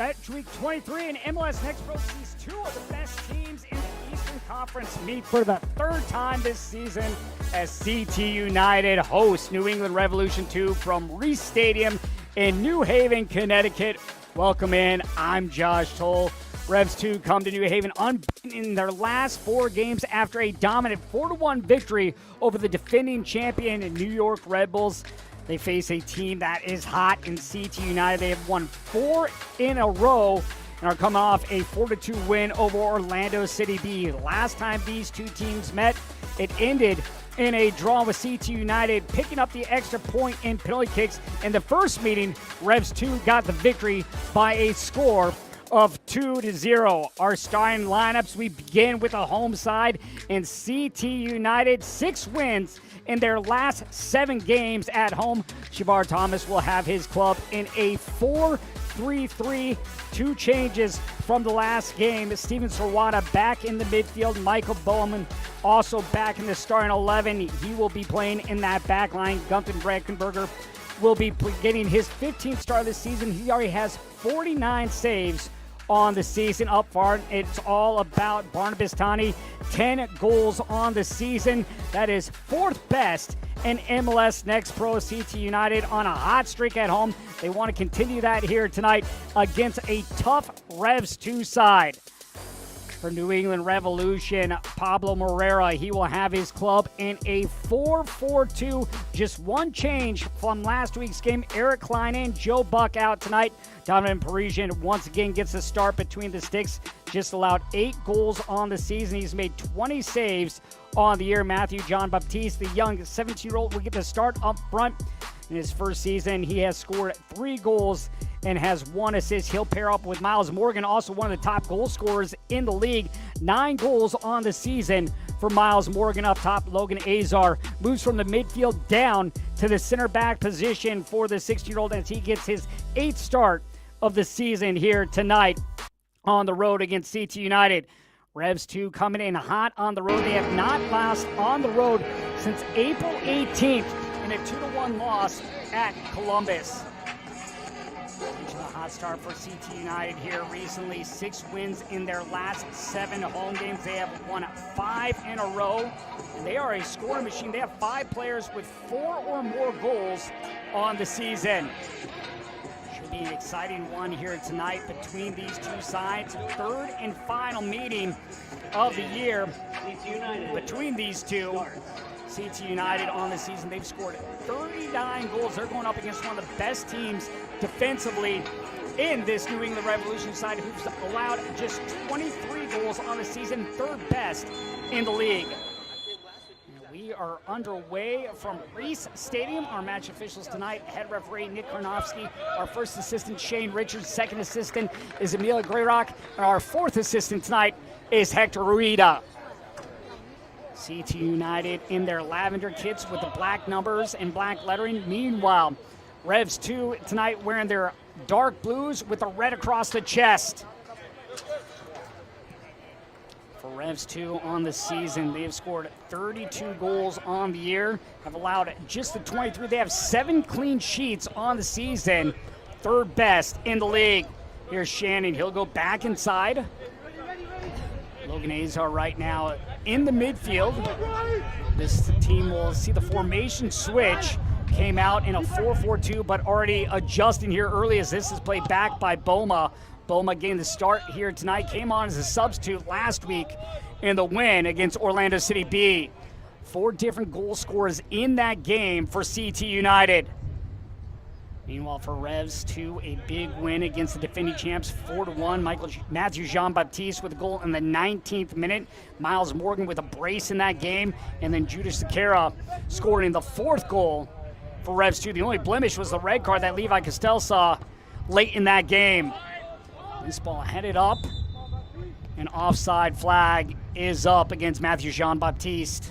Match Week 23 in MLS Next Pro sees two of the best teams in the Eastern Conference meet for the third time this season as CT United hosts New England Revolution 2 from Reese Stadium in New Haven, Connecticut. Welcome in. I'm Josh Toll. Revs 2 come to New Haven unbeaten in their last four games after a dominant 4-1 victory over the defending champion New York Red Bulls. They face a team that is hot in CT United. They have won 4 in a row and are coming off a 4-2 win over Orlando City B. Last time these two teams met, it ended in a draw with CT United picking up the extra point in penalty kicks. In the first meeting, Revs 2 got the victory by a score of 2-0. Our starting lineups, we begin with a home side in CT United, 6 wins in their last 7 games at home. Shavar Thomas will have his club in a 4-3-3, 2 changes from the last game. Steven Serwata back in the midfield. Michael Bowman also back in the starting 11. He will be playing in that back line. Gunther Breckenberger will be getting his 15th start of the season. He already has 49 saves on the season. Up front, it's all about Barnabas Tani. 10 goals on the season. That is 4th best in MLS Next Pro. CT United on a hot streak at home. They want to continue that here tonight against a tough Revs 2 side. For New England Revolution, Pablo Moreira, he will have his club in a 4-4-2. Just one change from last week's game. Eric Klein in, Joe Buck out tonight. Donovan Parisian once again gets a start between the sticks. Just allowed 8 goals on the season. He's made 20 saves on the year. Matthew John Baptiste, the young 17-year-old, will get the start up front. In his first season, he has scored 3 goals and has 1 assist. He'll pair up with Miles Morgan, also one of the top goal scorers in the league. 9 goals on the season for Miles Morgan. Up top, Logan Azar moves from the midfield down to the center back position for the 16-year-old as he gets his 8th start of the season here tonight on the road against CT United. Revs 2 coming in hot on the road. They have not lost on the road since April 18th in a 2-1 loss at Columbus. Into the hot start for CT United here recently. 6 wins in their last 7 home games. They have won 5 in a row. And they are a scoring machine. They have 5 players with 4 or more goals on the season. Should be an exciting one here tonight between these two sides. 3rd and final meeting of the year between these two. CT United on the season, they've scored 39 goals. They're going up against one of the best teams defensively in this New England Revolution side, who's allowed just 23 goals on the season, 3rd best in the league. We are underway from Reese Stadium. Our match officials tonight, head referee Nick Karnofsky, our first assistant Shane Richards, second assistant is Amelia Grayrock, and our 4th assistant tonight is Hector Ruida. CT United in their lavender kits with the black numbers and black lettering. Meanwhile, Revs 2 tonight wearing their dark blues with the red across the chest. For Revs 2 on the season, they have scored 32 goals on the year, have allowed just the 23. They have 7 clean sheets on the season, 3rd best in the league. Here's Shannon. He'll go back inside. Logan Azar right now in the midfield. This team will see the formation switch. Came out in a 4-4-2, but already adjusting here early as this is played back by Boma. Boma getting the start here tonight. Came on as a substitute last week in the win against Orlando City B. 4 different goal scorers in that game for CT United. Meanwhile, for Revs 2, a big win against the defending champs, 4-1. Matthew Jean-Baptiste with a goal in the 19th minute. Miles Morgan with a brace in that game. And then Judas Sequeira scoring the 4th goal for Revs 2. The only blemish was the red card that Levi Castell saw late in that game. This ball headed up. An offside flag is up against Matthew Jean-Baptiste.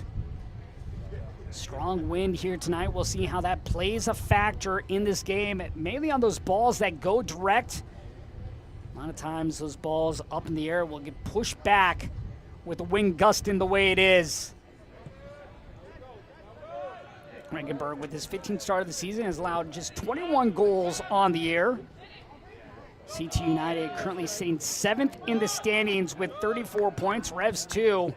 Strong wind here tonight. We'll see how that plays a factor in this game, mainly on those balls that go direct. A lot of times those balls up in the air will get pushed back with the wind gusting the way it is. Regenberg, with his 15th start of the season, has allowed just 21 goals on the year. CT United currently sitting 7th in the standings with 34 points. Revs 2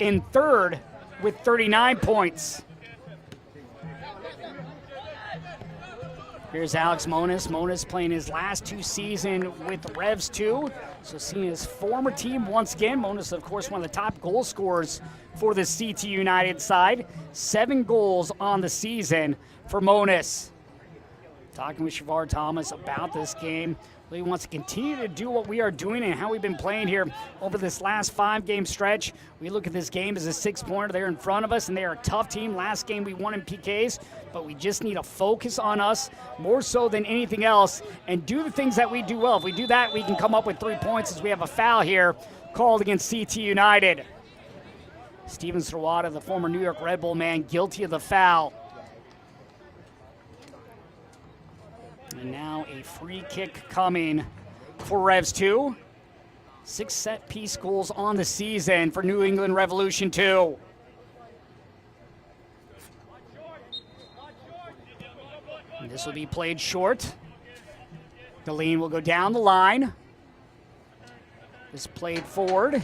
in 3rd with 39 points. Here's Alex Monis. Monis playing his last 2 seasons with Revs 2. So seeing his former team once again. Monis, of course, one of the top goal scorers for the CT United side. 7 goals on the season for Monis. Talking with Shavar Thomas about this game. He wants to continue to do what we are doing and how we've been playing here over this last 5-game stretch. We look at this game as a 6-pointer. They're in front of us, and they are a tough team. Last game we won in PKs, but we just need to focus on us more so than anything else and do the things that we do well. If we do that, we can come up with 3 points as we have a foul here called against CT United. Steven Srawada, the former New York Red Bull man, guilty of the foul. And now a free kick coming for Revs 2. 6 set-piece goals on the season for New England Revolution 2. And this will be played short. Deline will go down the line. This played forward.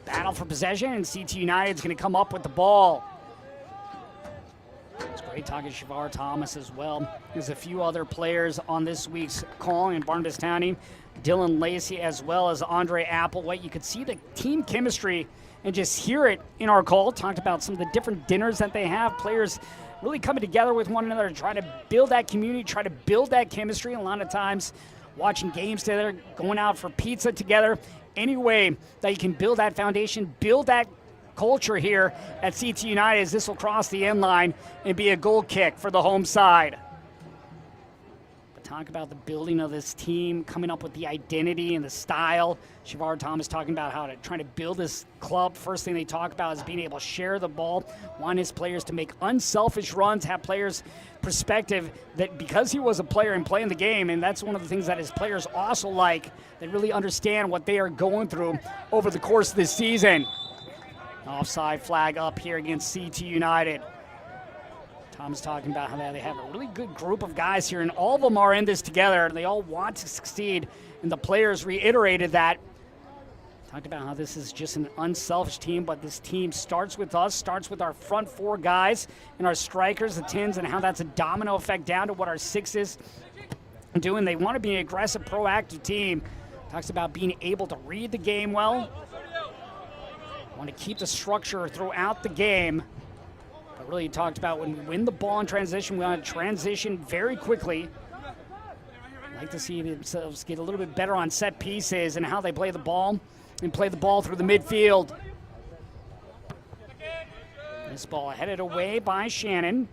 Battle for possession, and CT United's going to come up with the ball. It's great talking to Shavar Thomas as well. There's a few other players on this week's call in Barnabas County. Dylan Lacey as well as Andre Applewhite. You could see the team chemistry and just hear it in our call. Talked about some of the different dinners that they have. Players really coming together with one another, trying to build that community, try to build that chemistry. A lot of times watching games together, going out for pizza together. Any way that you can build that foundation, build that culture here at CT United as this will cross the end line and be a goal kick for the home side. But talk about the building of this team, coming up with the identity and the style. Shavar Thomas talking about how to try to build this club. First thing they talk about is being able to share the ball, want his players to make unselfish runs, have players perspective that because he was a player and playing the game, and that's one of the things that his players also like, they really understand what they are going through over the course of this season. Offside flag up here against CT United. Tom's talking about how they have a really good group of guys here, and all of them are in this together. They all want to succeed, and the players reiterated that. Talked about how this is just an unselfish team, but this team starts with us, starts with our front 4 guys and our strikers, the 10s, and how that's a domino effect down to what our 6s are doing. They want to be an aggressive, proactive team. Talks about being able to read the game well. Want to keep the structure throughout the game. But really talked about when we win the ball in transition, we want to transition very quickly. I'd like to see themselves get a little bit better on set pieces and how they play the ball and play the ball through the midfield. This ball headed away by Shannon.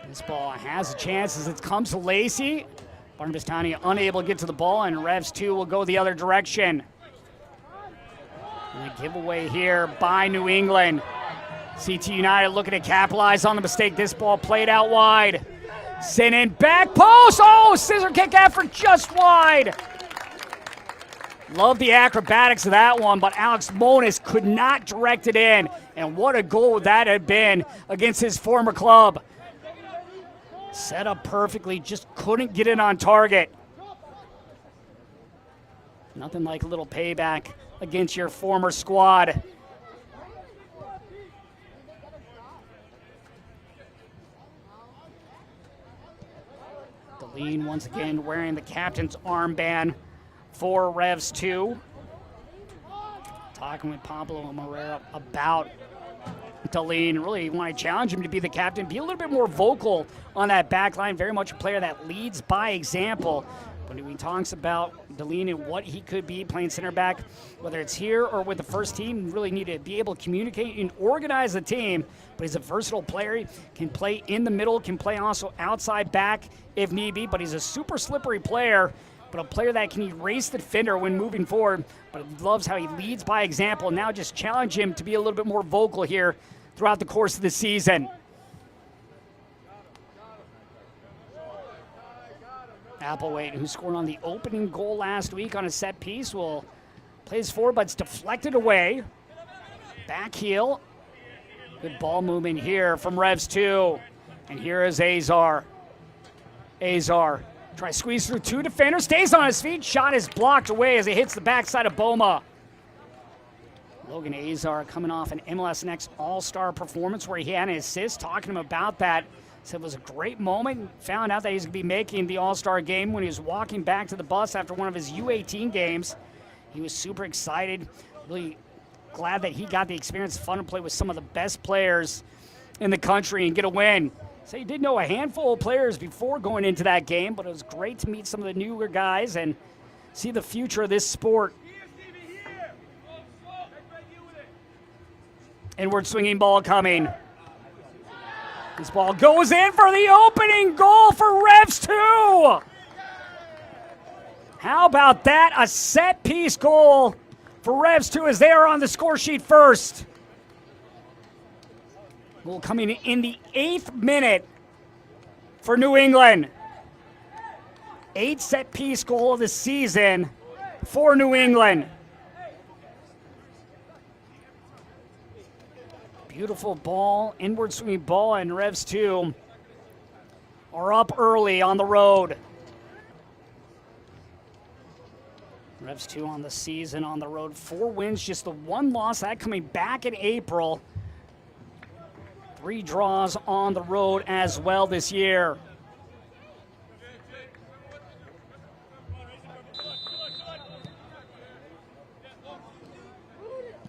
This ball has a chance as it comes to Lacey. Barnabas County unable to get to the ball, and Revs 2 will go the other direction. And a giveaway here by New England. CT United looking to capitalize on the mistake. This ball played out wide. Sent in back post. Oh, scissor kick effort just wide. Love the acrobatics of that one, but Alex Monis could not direct it in. And what a goal that had been against his former club. Set up perfectly, just couldn't get it on target. Nothing like a little payback against your former squad. Deline once again wearing the captain's armband for Revs 2. Talking with Pablo Morera about Deline. Really want to challenge him to be the captain, be a little bit more vocal on that back line. Very much a player that leads by example. When he talks about Deline and what he could be playing center back, whether it's here or with the first team, really need to be able to communicate and organize the team. But he's a versatile player. He can play in the middle, can play also outside back if need be, but he's a super slippery player, but a player that can erase the defender when moving forward. But he loves how he leads by example. Now just challenge him to be a little bit more vocal here throughout the course of the season. Applewhite, who scored on the opening goal last week on a set piece, will plays forward, but it's deflected away. Back heel. Good ball movement here from Revs 2. And here is Azar. Azar tries to squeeze through two defenders, stays on his feet. Shot is blocked away as he hits the backside of Boma. Logan Azar coming off an MLS Next All-Star performance where he had an assist, talking to him about that. Said it was a great moment. Found out that he's going to be making the All-Star game when he was walking back to the bus after one of his U18 games. He was super excited, really glad that he got the experience, fun to play with some of the best players in the country and get a win. So he did know a handful of players before going into that game, but it was great to meet some of the newer guys and see the future of this sport. Inward swinging ball coming. This ball goes in for the opening goal for Revs 2. How about that? A set-piece goal for Revs 2 as they are on the score sheet first. Goal coming in the 8th minute for New England. 8th set-piece goal of the season for New England. Beautiful ball, inward swinging ball, and Revs 2 are up early on the road. Revs 2 on the season on the road. 4 wins, just the 1 loss, that coming back in April. 3 draws on the road as well this year.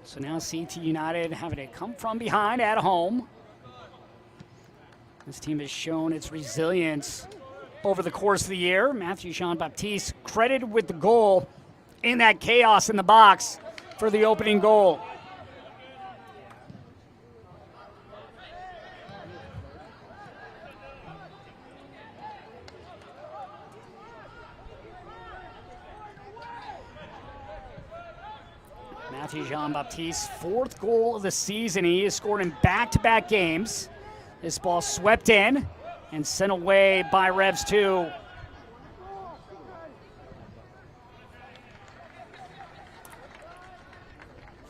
So now CT United having to come from behind at home. This team has shown its resilience over the course of the year. Matthew Jean-Baptiste credited with the goal in that chaos in the box for the opening goal. Matthew Jean-Baptiste's 4th goal of the season. He has scored in back-to-back games. This ball swept in and sent away by Revs 2.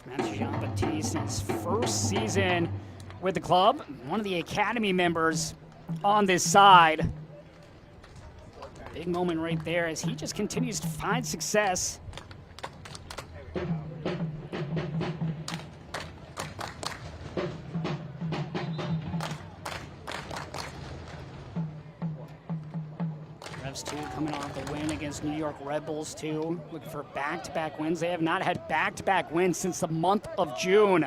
Matthew Jean-Baptiste, his first season with the club, one of the academy members on this side. Big moment right there as he just continues to find success. Revs 2 coming off the win against New York Red Bulls 2, looking for back-to-back wins. They have not had back-to-back wins since the month of June.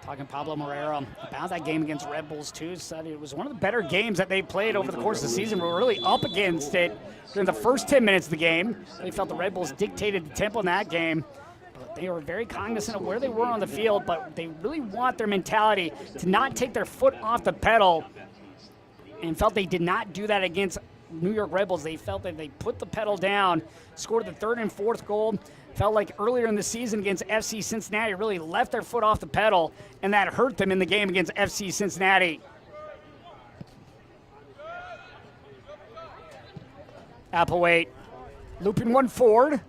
Talking Pablo Moreira about that game against Red Bulls 2, said it was one of the better games that they played over the course of the season. We're really up against it during the first 10 minutes of the game. They felt the Red Bulls dictated the tempo in that game. But they were very cognizant of where they were on the field, but they really want their mentality to not take their foot off the pedal, and felt they did not do that against New York Red Bulls. They felt that they put the pedal down, scored the 3rd and 4th goal. Felt like earlier in the season against FC Cincinnati really left their foot off the pedal, and that hurt them in the game against FC Cincinnati. Applewhite looping one forward.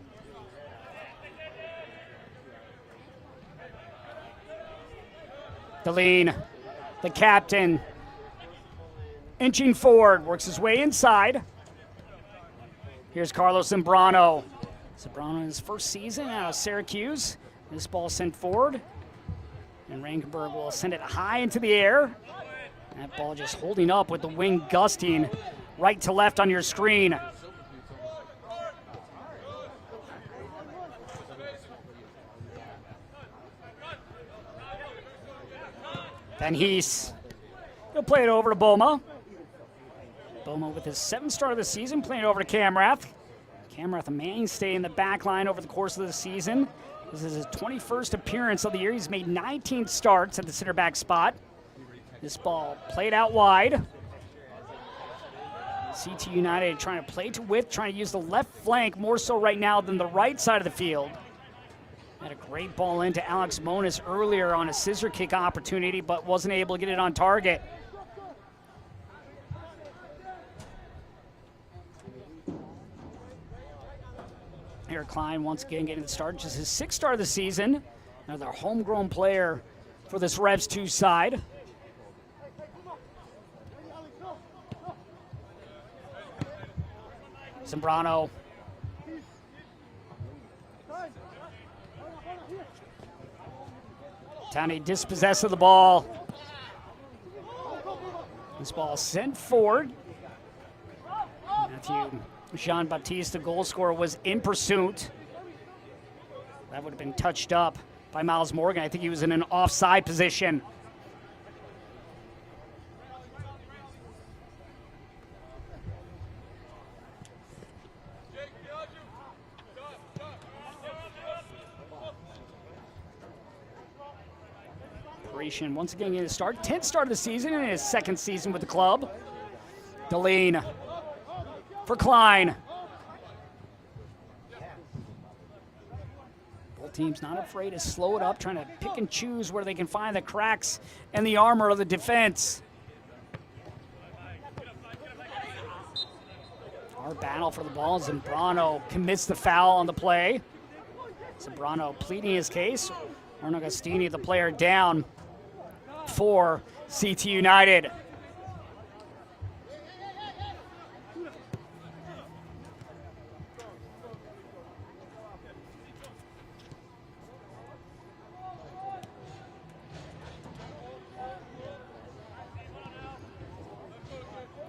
Deline, the captain, inching forward, works his way inside. Here's Carlos Zambrano. Zambrano in his first season out of Syracuse. This ball sent forward, and Rankenberg will send it high into the air. That ball just holding up with the wind gusting right to left on your screen. Van Hees, he'll play it over to Boma. Boma with his 7th start of the season, playing it over to Camrath. Camrath, a mainstay in the back line over the course of the season. This is his 21st appearance of the year. He's made 19 starts at the center back spot. This ball played out wide. CT United trying to play to width, trying to use the left flank more so right now than the right side of the field. Had a great ball into Alex Monis earlier on a scissor kick opportunity, but wasn't able to get it on target. Eric Klein once again getting the start, just his 6th start of the season. Another homegrown player for this Revs 2 side. Zambrano. Tani dispossessed of the ball. This ball sent forward. Matthew Jean-Baptiste, the goal scorer, was in pursuit. That would have been touched up by Miles Morgan. I think he was in an offside position. Once again, getting his start. 10th start of the season in his second season with the club. Deline for Klein. Both teams not afraid to slow it up, trying to pick and choose where they can find the cracks in the armor of the defense. Our battle for the ball. Zambrano commits the foul on the play. Zambrano pleading his case. Arno Agostini, the player, down for CT United.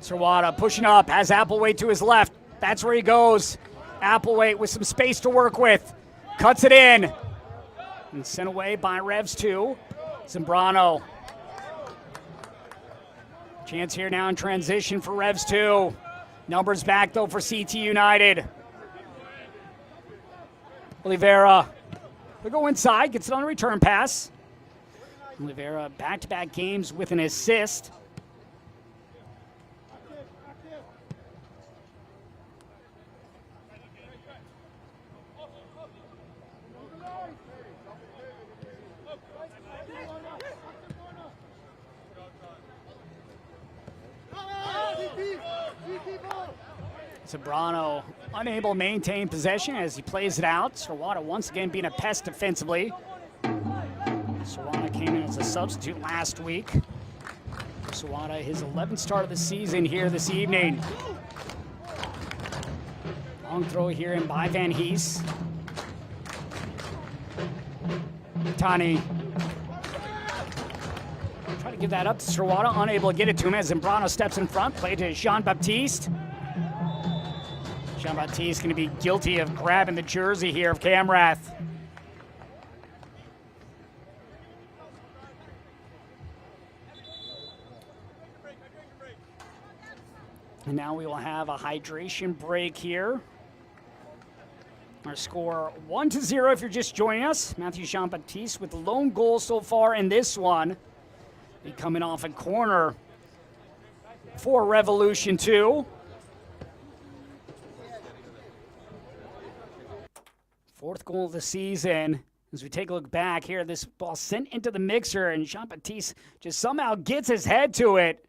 Sirwada pushing up, has Applewhite to his left. That's where he goes. Applewhite with some space to work with. Cuts it in. And sent away by Revs 2. Zambrano. Chance here now in transition for Revs 2. Numbers back though for CT United. Oliveira. They go inside, gets it on a return pass. Oliveira back-to-back games with an assist. Zambrano unable to maintain possession as he plays it out. Sirwada once again being a pest defensively. Sirwada came in as a substitute last week. Sirwada, his 11th start of the season here this evening. Long throw here in by Van Hees. Tani. Try to give that up to Sirwada, unable to get it to him as Zambrano steps in front. Play to Jean-Baptiste. Jean-Baptiste going to be guilty of grabbing the jersey here of Camrath. And now we will have a hydration break here. Our score 1-0 if you're just joining us. Matthew Jean-Baptiste with the lone goal so far in this one. He coming off a corner for Revolution 2. Fourth goal of the season. As we take a look back here, this ball sent into the mixer, and Jean-Baptiste just somehow gets his head to it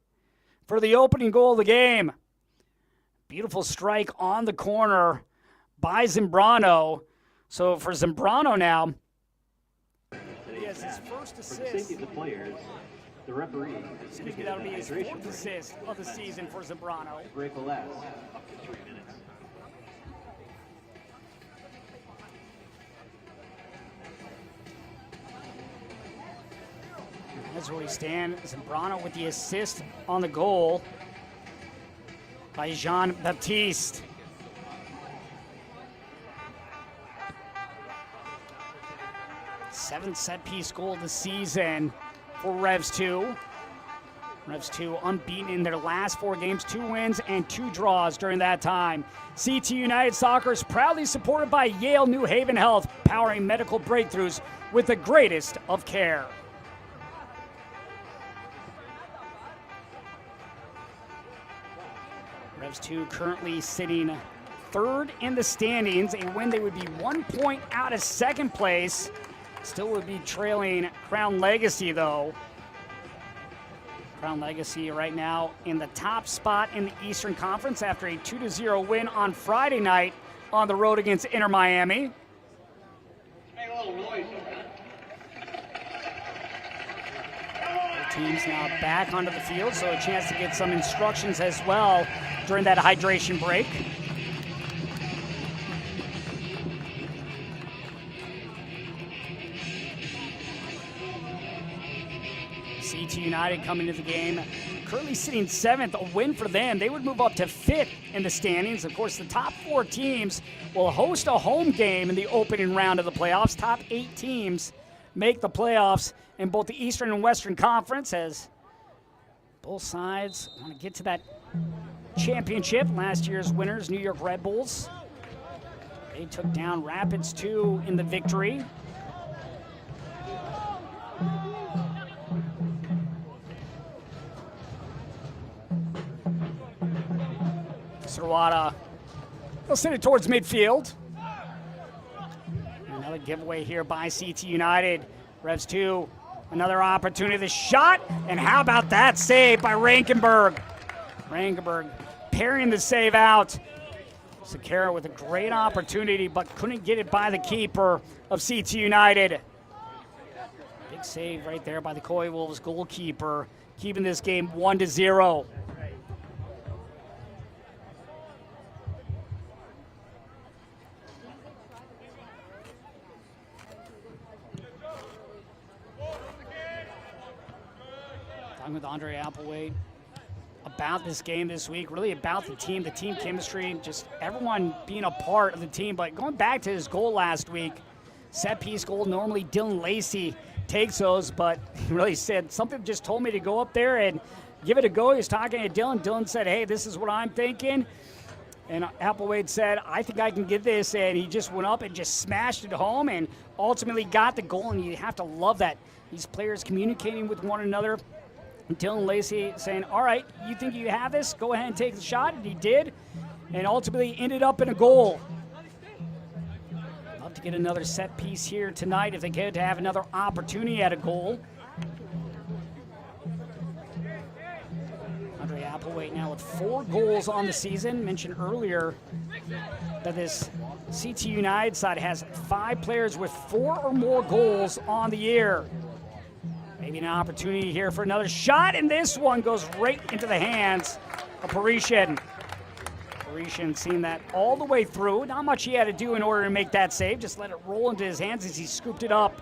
for the opening goal of the game. Beautiful strike on the corner by Zambrano. So for Zambrano now, he has his first assist. For the safety of the players, the referee has indicated that'll be his fourth assist of the season for Zambrano. Break will last up to 3 minutes. That's where we stand. Zambrano with the assist on the goal by Jean-Baptiste. Seventh set-piece goal of the season for Revs 2. Revs 2 unbeaten in their last 4 games, 2 wins and 2 draws during that time. CT United Soccer is proudly supported by Yale New Haven Health, powering medical breakthroughs with the greatest of care. Revs 2 currently sitting third in the standings. A win, they would be 1 point out of second place. Still would be trailing Crown Legacy, though. Crown Legacy right now in the top spot in the Eastern Conference after a 2-0 win on Friday night on the road against Inter Miami. Teams now back onto the field, so a chance to get some instructions as well during that hydration break. CT United coming into the game, currently sitting 7th. A win for them, they would move up to 5th in the standings. Of course, the top 4 teams will host a home game in the opening round of the playoffs. Top 8 teams make the playoffs in both the Eastern and Western Conference, as both sides want to get to that championship. Last year's winners, New York Red Bulls, they took down Rapids 2 in the victory. Sawada will send it towards midfield. Another giveaway here by CT United. Revs 2, another opportunity. The shot, and how about that save by Rankenberg? Rankenberg parrying the save out. Sakara with a great opportunity, but couldn't get it by the keeper of CT United. Big save right there by the Coy Wolves goalkeeper, keeping this game 1-0. Talking with Andre Applewhite about this game this week, really about the team chemistry, just everyone being a part of the team. But going back to his goal last week, set piece goal, normally Dylan Lacey takes those, but he really said, something just told me to go up there and give it a go. He was talking to Dylan. Dylan said, hey, this is what I'm thinking. And Applewhite said, I think I can get this. And he just went up and just smashed it home and ultimately got the goal. And you have to love that. These players communicating with one another. Dylan Lacey saying, all right, you think you have this? Go ahead and take the shot. And he did, and ultimately ended up in a goal. Love to get another set piece here tonight if they get to have another opportunity at a goal. Andre Applewhite now with 4 goals on the season. Mentioned earlier that this CT United side has 5 players with 4 or more goals on the year. Maybe an opportunity here for another shot, and this one goes right into the hands of Parisian. Parisian seeing that all the way through. Not much he had to do in order to make that save. Just let it roll into his hands as he scooped it up.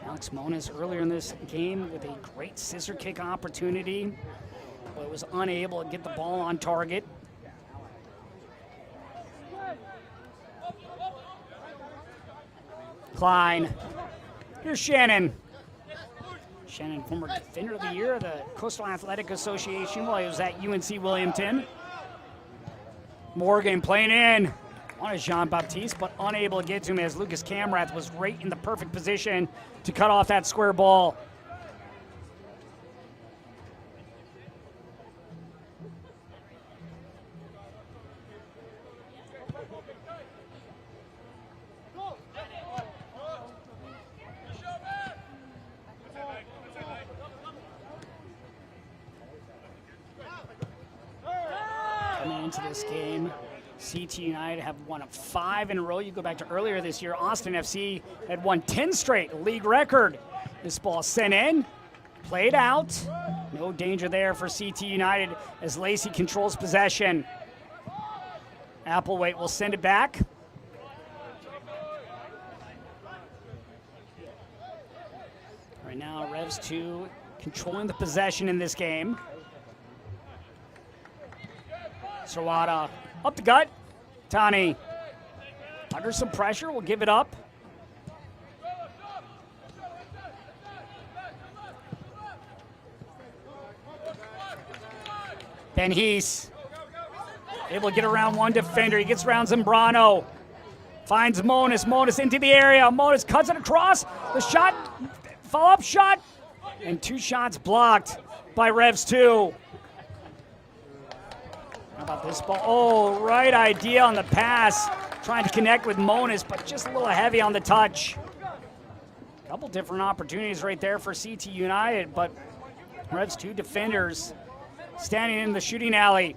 Alex Moniz earlier in this game with a great scissor kick opportunity, but was unable to get the ball on target. Klein. Here's Shannon. Shannon, former Defender of the Year of the Coastal Athletic Association while he was at UNC Williamton. Morgan playing in. On Jean-Baptiste, but unable to get to him as Lucas Camrath was right in the perfect position to cut off that square ball. Coming into this game, CT United have won 5 in a row. You go back to earlier this year, Austin FC had won 10 straight, league record. This ball sent in, played out. No danger there for CT United as Lacey controls possession. Applewhite will send it back. Right now, Revs 2 controlling the possession in this game. Sawada up the gut. Tani under some pressure, will give it up. Ben Hees able to get around one defender. He gets around Zambrano. Finds Monis. Monis into the area. Monis cuts it across. The shot, follow-up shot, and 2 shots blocked by Revs 2. How about this ball? Oh, right idea on the pass. Trying to connect with Monis, but just a little heavy on the touch. A couple different opportunities right there for CT United, but Revs 2 defenders standing in the shooting alley.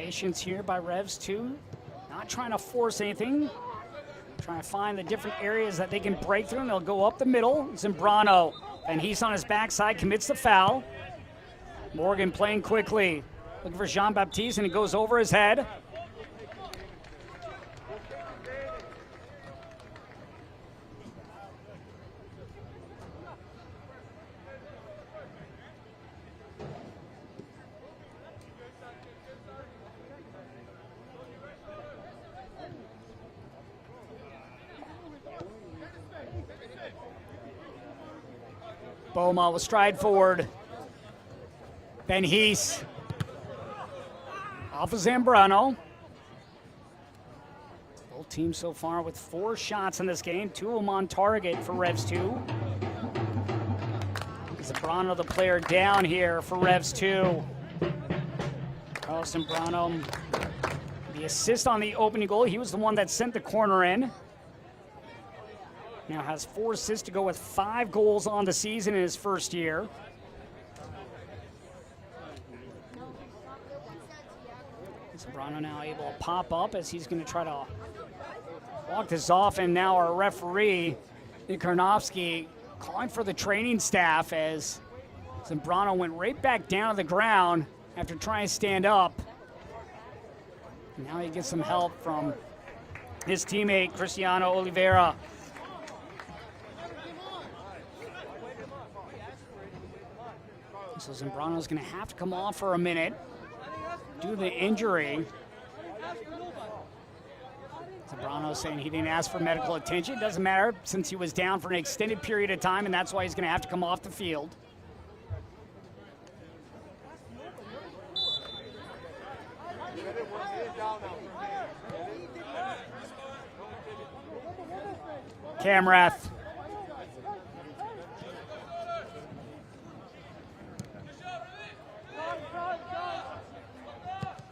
Patience here by Revs 2. Not trying to force anything. Trying to find the different areas that they can break through, and they'll go up the middle. Zambrano, and he's on his backside, commits the foul. Morgan playing quickly. Looking for Jean-Baptiste, and it goes over his head. Boma will stride forward. Ben Hees off of Zambrano. Both teams so far with 4 shots in this game, 2 of them on target for Revs 2. Zambrano, the player down here for Revs 2. Carlos Zambrano, the assist on the opening goal. He was the one that sent the corner in. Now has 4 assists to go with 5 goals on the season in his first year. Zambrano now able to pop up as he's going to try to walk this off, and now our referee, Nick Karnofsky, calling for the training staff as Zambrano went right back down to the ground after trying to stand up. And now he gets some help from his teammate, Cristiano Oliveira. So Zambrano's going to have to come off for a minute due to the injury. Zambrano saying he didn't ask for medical attention. It doesn't matter since he was down for an extended period of time, and that's why he's going to have to come off the field. Camrath.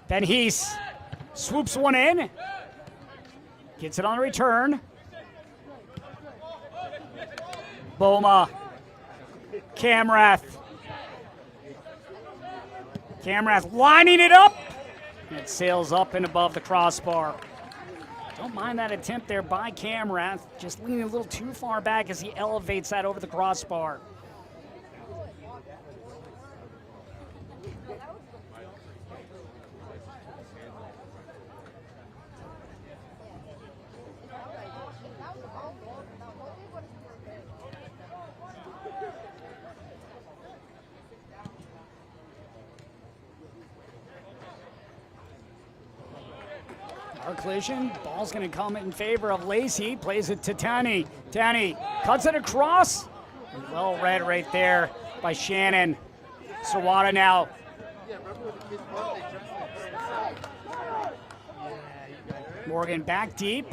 Ben Hees swoops one in. Gets it on the return. Boma. Camrath. Camrath lining it up. And it sails up and above the crossbar. Don't mind that attempt there by Camrath. Just leaning a little too far back as he elevates that over the crossbar. Our collision, ball's going to come in favor of Lacey, plays it to Tani. Tani cuts it across. Well read right there by Shannon. Sawada now. Morgan back deep,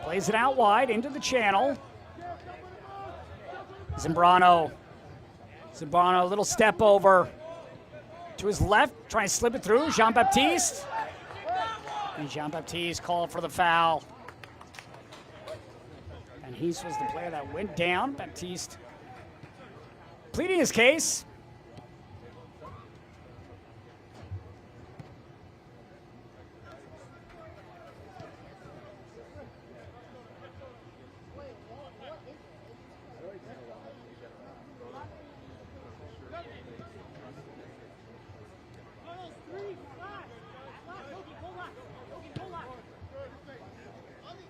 plays it out wide into the channel. Zambrano, a little step over to his left, trying to slip it through. Jean-Baptiste. And Jean-Baptiste called for the foul. And he was the player that went down. Baptiste pleading his case.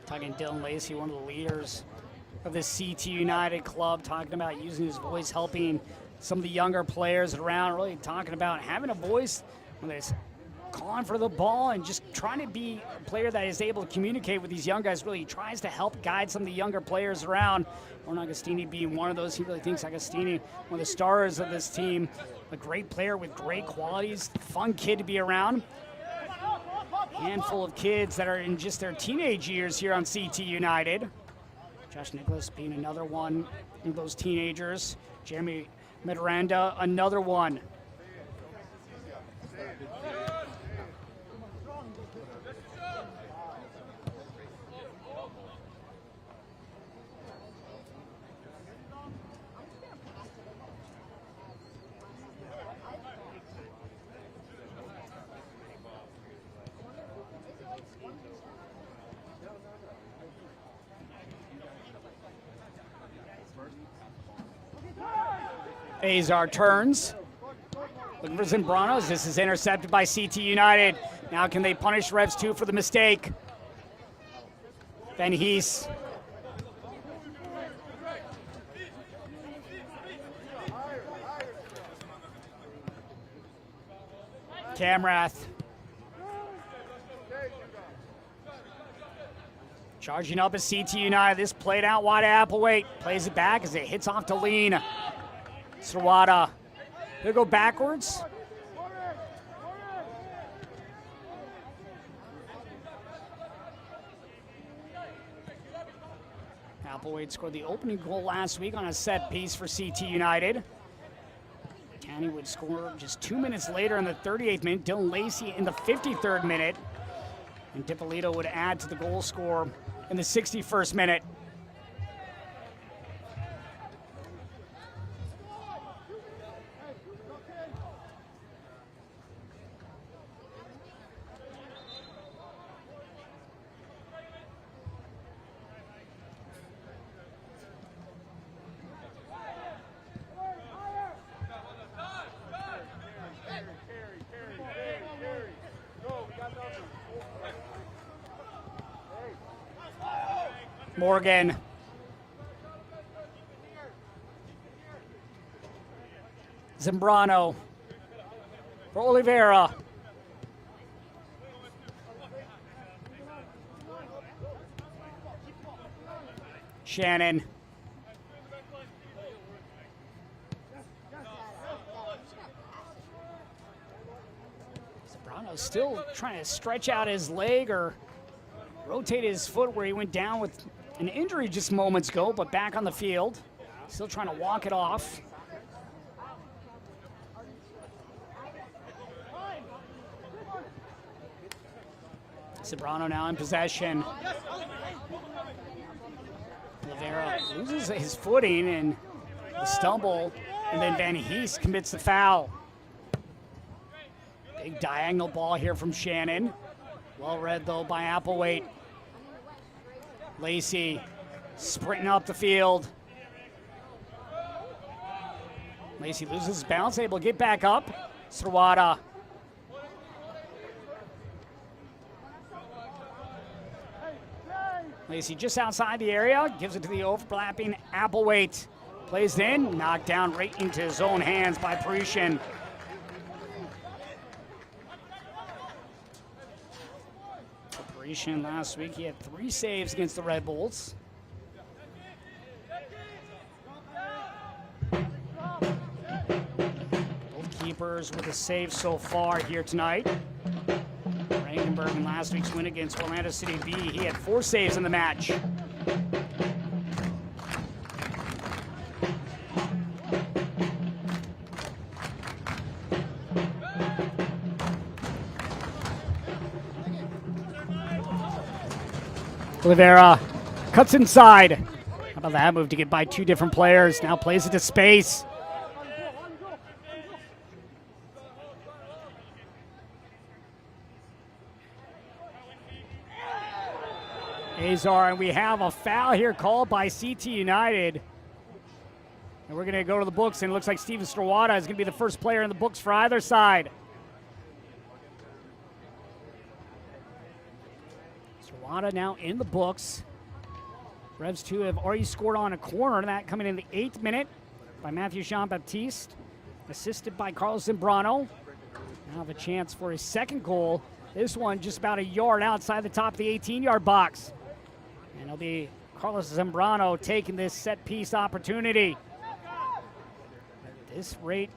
Talking Dylan Lacey, one of the leaders of the CT United club, talking about using his voice, helping some of the younger players around, really talking about having a voice when they're calling for the ball and just trying to be a player that is able to communicate with these young guys. Really tries to help guide some of the younger players around. Ron Agostini being one of those. He really thinks Agostini, one of the stars of this team, a great player with great qualities, fun kid to be around. Handful of kids that are in just their teenage years here on CT United. Josh Nicholas being another one of those teenagers. Jeremy Miranda, another one. Azar turns. Looking for Zambrano. This is intercepted by CT United. Now can they punish Revs 2 for the mistake? Van Hees. Camrath. Charging up as CT United. This played out wide Applewhite. Plays it back as it hits off to Lean. Sawada. He'll go backwards. Applewhite scored the opening goal last week on a set piece for CT United. Tanny would score just 2 minutes later in the 38th minute. Dylan Lacey in the 53rd minute. And Dipolito would add to the goal score in the 61st minute. Morgan. Zambrano. For Oliveira. Shannon. Zambrano still trying to stretch out his leg or rotate his foot where he went down with an injury just moments ago, but back on the field. Still trying to walk it off. Zambrano now in possession. Oliveira loses his footing and the stumble, and then Van Hees commits the foul. Big diagonal ball here from Shannon. Well read though by Applewhite. Lacey sprinting up the field. Lacey loses his balance, able to get back up. Sawada. Lacey just outside the area, gives it to the overlapping Applewhite. Plays it in, knocked down right into his own hands by Parisian. Last week, he had 3 saves against the Red Bulls. Both keepers with a save so far here tonight. Rangenberg in last week's win against Orlando City V, he had 4 saves in the match. Oliveira cuts inside. How about that move to get by 2 different players? Now plays it to space. Azar, and we have a foul here called by CT United. And we're going to go to the books, and it looks like Steven Sawada is going to be the first player in the books for either side. Now in the books. Revs 2 have already scored on a corner, that coming in the 8th minute by Matthew Jean-Baptiste, assisted by Carlos Zambrano. Now have a chance for his second goal. This one just about a yard outside the top of the 18-yard box. And it'll be Carlos Zambrano taking this set-piece opportunity. At this rate,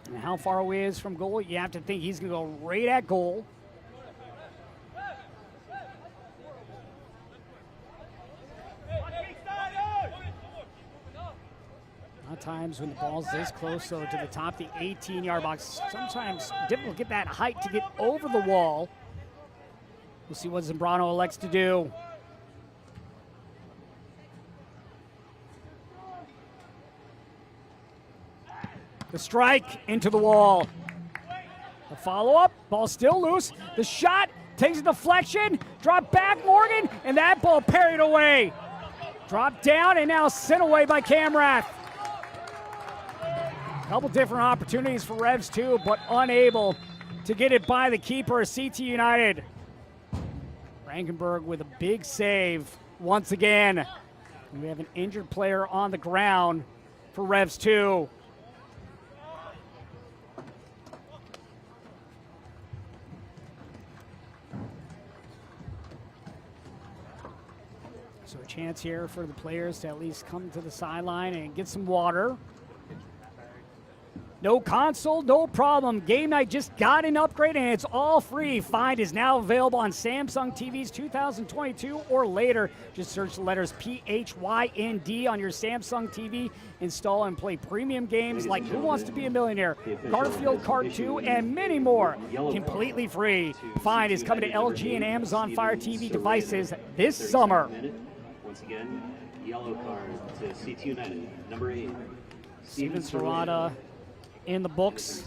and how far away he is from goal, you have to think he's going to go right at goal. Times when the ball's this close, though, to the top of the 18-yard box, sometimes difficult to get that height to get over the wall. We'll see what Zambrano elects to do. The strike into the wall. The follow-up, ball still loose. The shot takes a deflection, drop back Morgan, and that ball parried away. Dropped down and now sent away by Camrath. couple different opportunities for Revs 2, but unable to get it by the keeper, CT United. Frankenberg with a big save once again. We have an injured player on the ground for Revs 2. So a chance here for the players to at least come to the sideline and get some water. No console, no problem. Game night just got an upgrade and it's all free. Find is now available on Samsung TVs 2022 or later. Just search the letters PHYND on your Samsung TV. Install and play premium games like Who Wants to Be a Millionaire, Garfield Kart 2, and many more. Completely free. Find is coming to LG and Amazon Fire TV devices this summer. Once again, yellow card to CT United, number 8. Steven Serrata in the books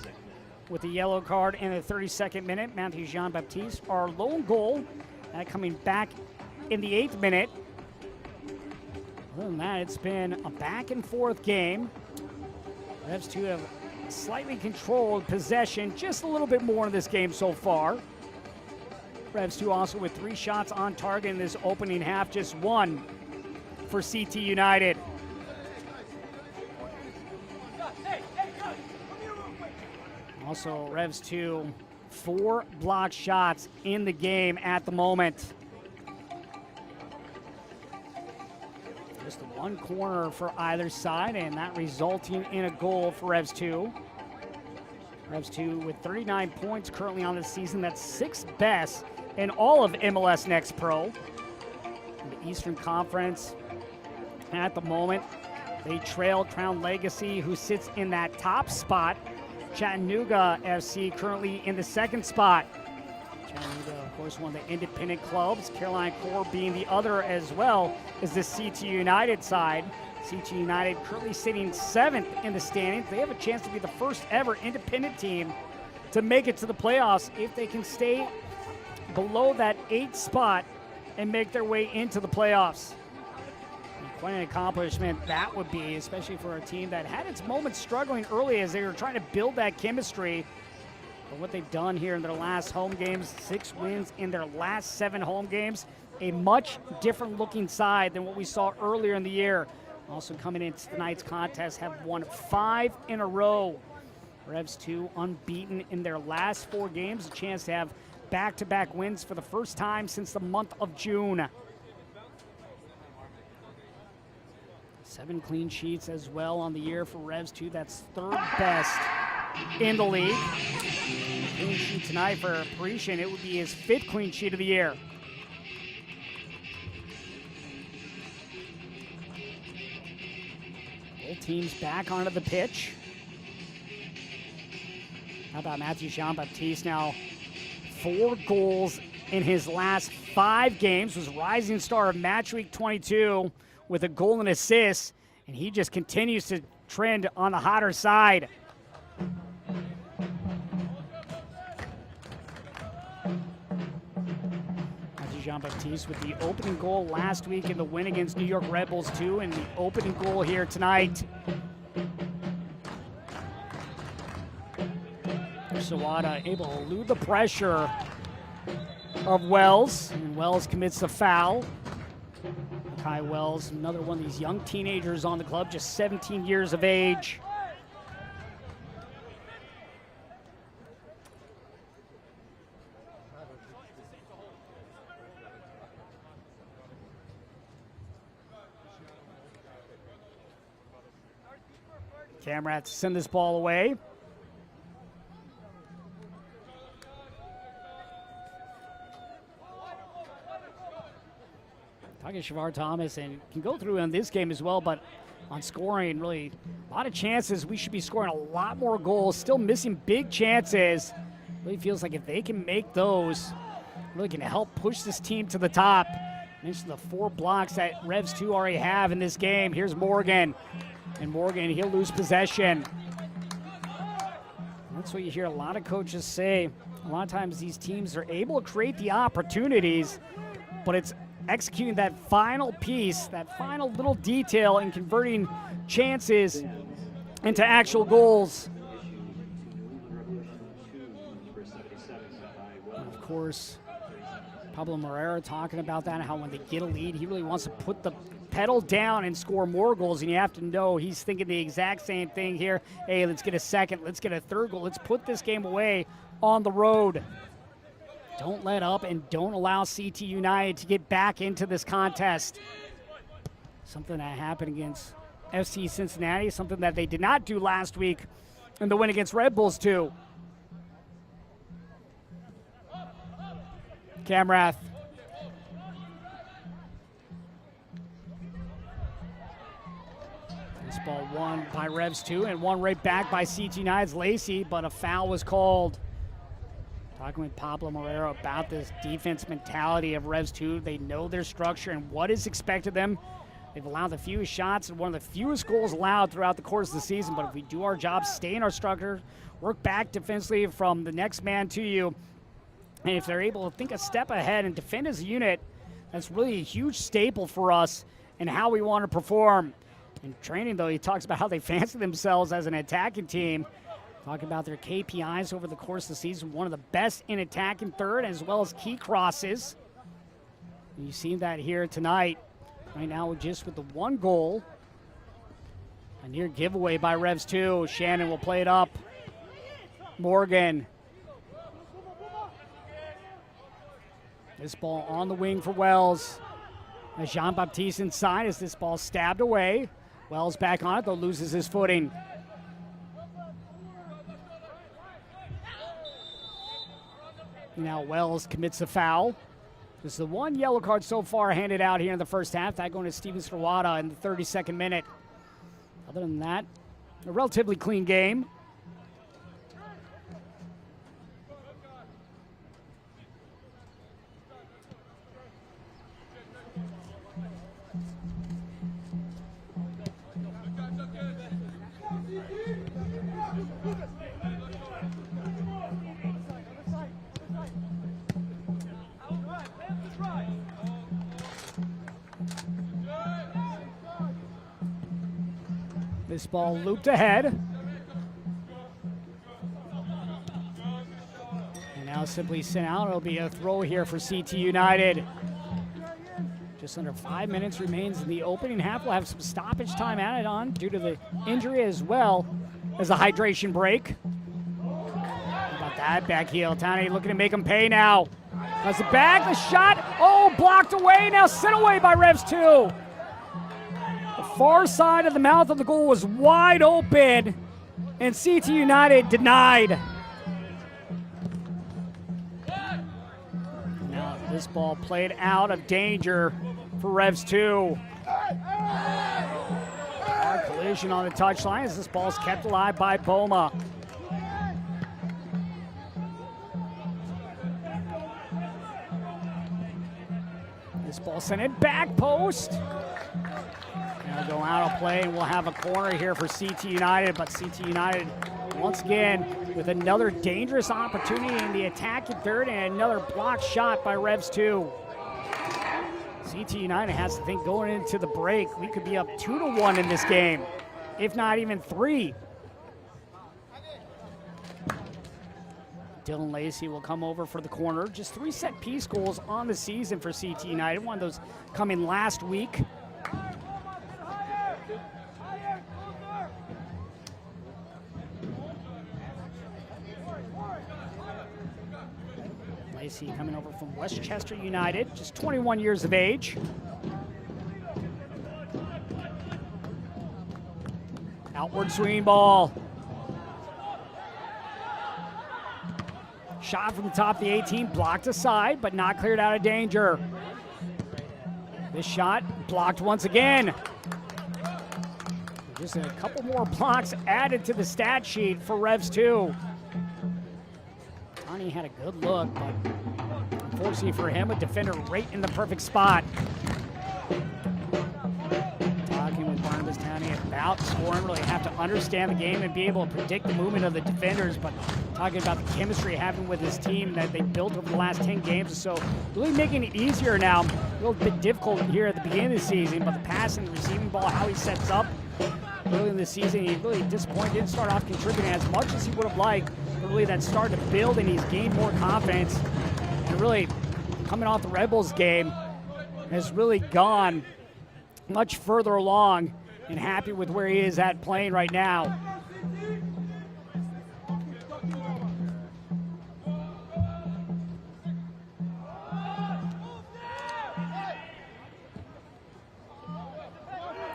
with the yellow card in the 32nd minute. Matthew Jean-Baptiste, our lone goal, that coming back in the 8th minute. Other than that, it's been a back and forth game. Revs 2 have slightly controlled possession, just a little bit more in this game so far. Revs 2 also with 3 shots on target in this opening half, just 1 for CT United. Also, Revs 2, 4 blocked shots in the game at the moment. Just one corner for either side, and that resulting in a goal for Revs 2. Revs 2 with 39 points currently on the season. That's 6th best in all of MLS Next Pro. In the Eastern Conference at the moment, they trail Crown Legacy, who sits in that top spot. Chattanooga FC currently in the 2nd spot. Chattanooga, of course, one of the independent clubs. Carolina Core being the other, as well as the CT United side. CT United currently sitting 7th in the standings. They have a chance to be the first ever independent team to make it to the playoffs if they can stay below that 8th spot and make their way into the playoffs. Quite an accomplishment that would be, especially for a team that had its moments struggling early as they were trying to build that chemistry. But what they've done here in their last home games, 6 wins in their last 7 home games, a much different looking side than what we saw earlier in the year. Also coming into tonight's contest, have won 5 in a row. Revs 2 unbeaten in their last 4 games, a chance to have back-to-back wins for the first time since the month of June. 7 clean sheets as well on the year for Revs 2. That's 3rd best in the league. Clean sheet tonight for Parisian. It would be his 5th clean sheet of the year. Both teams back onto the pitch. How about Matthew Jean-Baptiste now? 4 goals in his last 5 games. Was rising star of Match Week 22. With a goal and assist, and he just continues to trend on the hotter side. Matthew Jean-Baptiste with the opening goal last week in the win against New York Red Bulls 2, and the opening goal here tonight. Sawada able to elude the pressure of Wells, and Wells commits the foul. Kai Wells, another one of these young teenagers on the club, just 17 years of age. Camrats send this ball away. Talking Shavar Thomas, and can go through in this game as well, but on scoring, really a lot of chances. We should be scoring a lot more goals, still missing big chances. Really feels like if they can make those, really can help push this team to the top. Mention the 4 blocks that Revs 2 already have in this game. Here's Morgan, and Morgan, he'll lose possession. That's what you hear a lot of coaches say. A lot of times these teams are able to create the opportunities, but it's executing that final piece, that final little detail, and converting chances into actual goals. Of course, Pablo Moreira talking about that, how when they get a lead, he really wants to put the pedal down and score more goals, and you have to know he's thinking the exact same thing here. Hey, let's get a second, let's get a third goal, let's put this game away on the road. Don't let up and don't allow CT United to get back into this contest. Something that happened against FC Cincinnati, something that they did not do last week in the win against Red Bulls too. Camrath. This ball won by Revs 2 and one right back by CT United's Lacey, but a foul was called. Talking with Pablo Moreira about this defense mentality of Revs 2. They know their structure and what is expected of them. They've allowed the fewest shots and one of the fewest goals allowed throughout the course of the season. But if we do our job, stay in our structure, work back defensively from the next man to you, and if they're able to think a step ahead and defend as a unit, that's really a huge staple for us and how we want to perform. In training, though, he talks about how they fancy themselves as an attacking team. Talking about their KPIs over the course of the season, one of the best in attacking third as well as key crosses. And you've seen that here tonight. Right now, just with the one goal. A near giveaway by Revs 2. Shannon will play it up. Morgan. This ball on the wing for Wells. As Jean-Baptiste inside as this ball stabbed away. Wells back on it, though loses his footing. Now Wells commits a foul. This is the one yellow card so far handed out here in the first half. That going to Steven Srawada in the 32nd minute. Other than that, a relatively clean game. This ball looped ahead. And now simply sent out. It'll be a throw here for CT United. Just under 5 minutes remains in the opening half. We'll have some stoppage time added on due to the injury as well as a hydration break. How about that back heel? Tani looking to make him pay now. Has the back, the shot. Oh, blocked away. Now sent away by Revs 2. Far side of the mouth of the goal was wide open, and CT United denied. Now this ball played out of danger for Revs 2. Hard collision on the touchline as this ball is kept alive by Boma. This ball sent it back post. Now go out of play, and we'll have a corner here for CT United, but CT United once again with another dangerous opportunity in the attacking third and another block shot by Revs 2. CT United has to think going into the break, we could be up 2-1 in this game, if not even 3. Dylan Lacey will come over for the corner. Just 3 set-piece goals on the season for CT United. One of those coming last week. Lacey coming over from Westchester United, just 21 years of age. Outward swinging ball. Shot from the top of the 18, blocked aside, but not cleared out of danger. This shot blocked once again. Just a couple more blocks added to the stat sheet for Revs 2. Tani had a good look, but unfortunately for him, a defender right in the perfect spot. Talking with Barnabas Tani about scoring, really have to understand the game and be able to predict the movement of the defenders, but talking about the chemistry having with his team that they built over the last 10 games or so, really making it easier now. A little bit difficult here at the beginning of the season, but the passing, the receiving ball, how he sets up, early in the season. He really disappointed, didn't start off contributing as much as he would have liked, but really that started to build and he's gained more confidence. And really, coming off the Red Bulls game, has really gone much further along and happy with where he is at playing right now.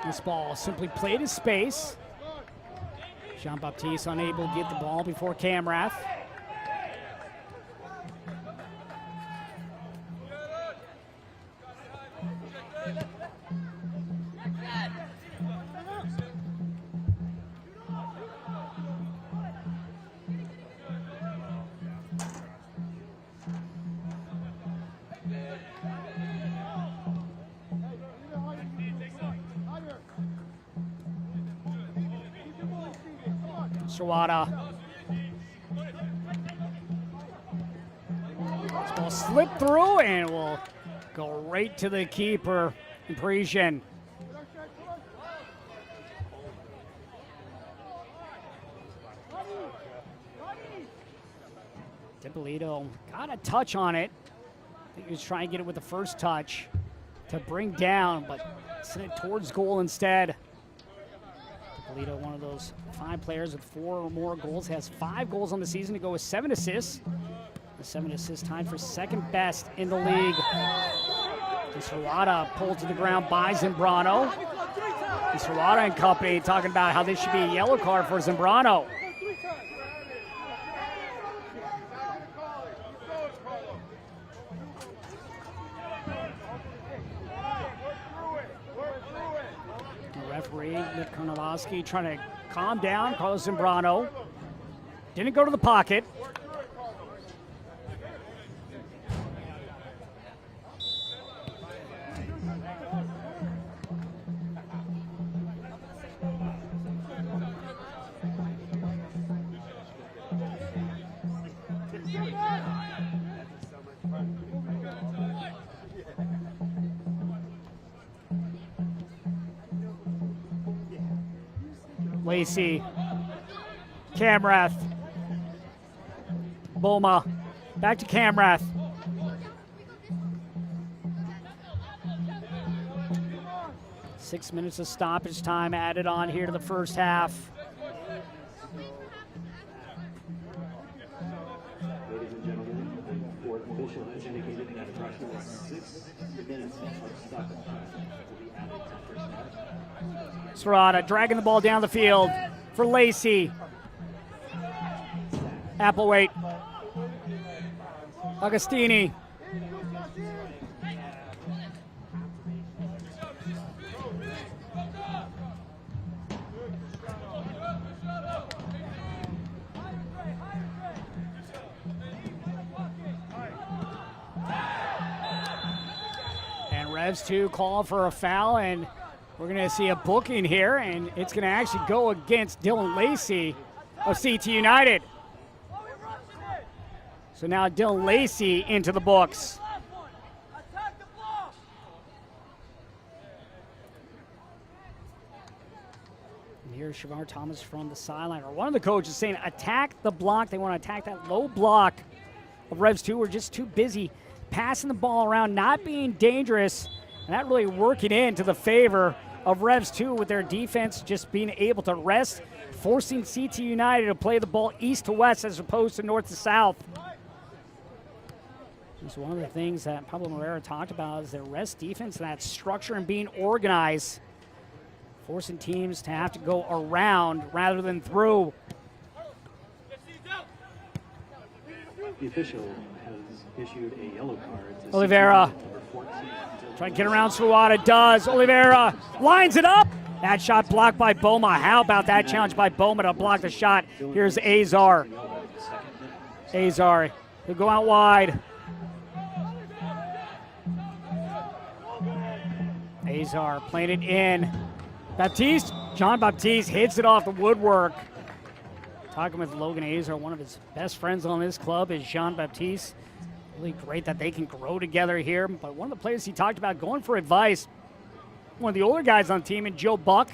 This ball simply played his space. Jean-Baptiste unable to get the ball before Camrath. Sawada. This ball slipped through and will go right to the keeper, Parisian. DiPolito got a touch on it. I think he was trying to get it with the first touch to bring down, but sent it towards goal instead. DiPolito, one of those 5 players with 4 or more goals, has 5 goals on the season to go with 7 assists. The 7 assists tied for second best in the league. Sawada pulled to the ground by Zambrano. Sawada and company talking about how this should be a yellow card for Zambrano. Referee Nick Kornelowski trying to calm down Carlos Zambrano. Didn't go to the pocket. Lacey, Camrath, Boma, back to Camrath. Six minutes of stoppage time added on here to the first half. Ladies and gentlemen, the fourth official has indicated that approximately 6 minutes of stoppage time will be added to the first half. Serrata dragging the ball down the field for Lacey. Applewhite. Agostini. And Revs 2 call for a foul, and we're going to see a booking here, and it's going to actually go against Dylan Lacey of CT United. So now Dylan Lacey into the books. And here's Shavar Thomas from the sideline, or one of the coaches saying attack the block. They want to attack that low block of Revs 2. We're just too busy passing the ball around, not being dangerous, and that really working into the favor of Revs 2 with their defense just being able to rest, forcing CT United to play the ball east to west as opposed to north to south. It's one of the things that Pablo Moreira talked about is their rest defense, that structure and being organized, forcing teams to have to go around rather than through. The official has issued a yellow card to Oliveira. number 14. Trying to get around Sawada, does. Oliveira lines it up. That shot blocked by Boma. How about that challenge by Boma to block the shot? Here's Azar. Azar, he'll go out wide. Azar playing it in. Baptiste, Jean-Baptiste hits it off the woodwork. Talking with Logan Azar, one of his best friends on this club is Jean-Baptiste. Really great that they can grow together here. But one of the players he talked about going for advice, one of the older guys on the team, and Joe Buck,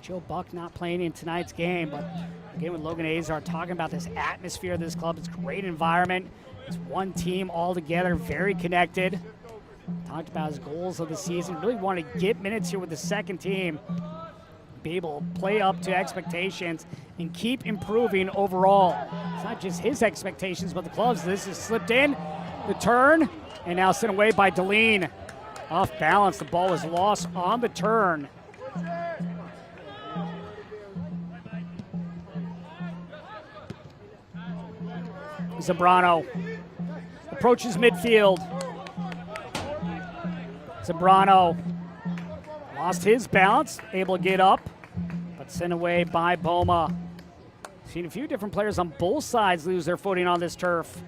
Joe Buck not playing in tonight's game, but again with Logan Azar talking about this atmosphere of this club. It's a great environment. It's one team all together, very connected. Talked about his goals of the season. Really want to get minutes here with the second team. Be able to play up to expectations and keep improving overall. It's not just his expectations, but the club's. This is slipped in, the turn, and now sent away by Deline. Off balance, the ball was lost on the turn. Zambrano approaches midfield. Zambrano lost his balance, able to get up, but sent away by Boma. Seen a few different players on both sides lose their footing on this turf.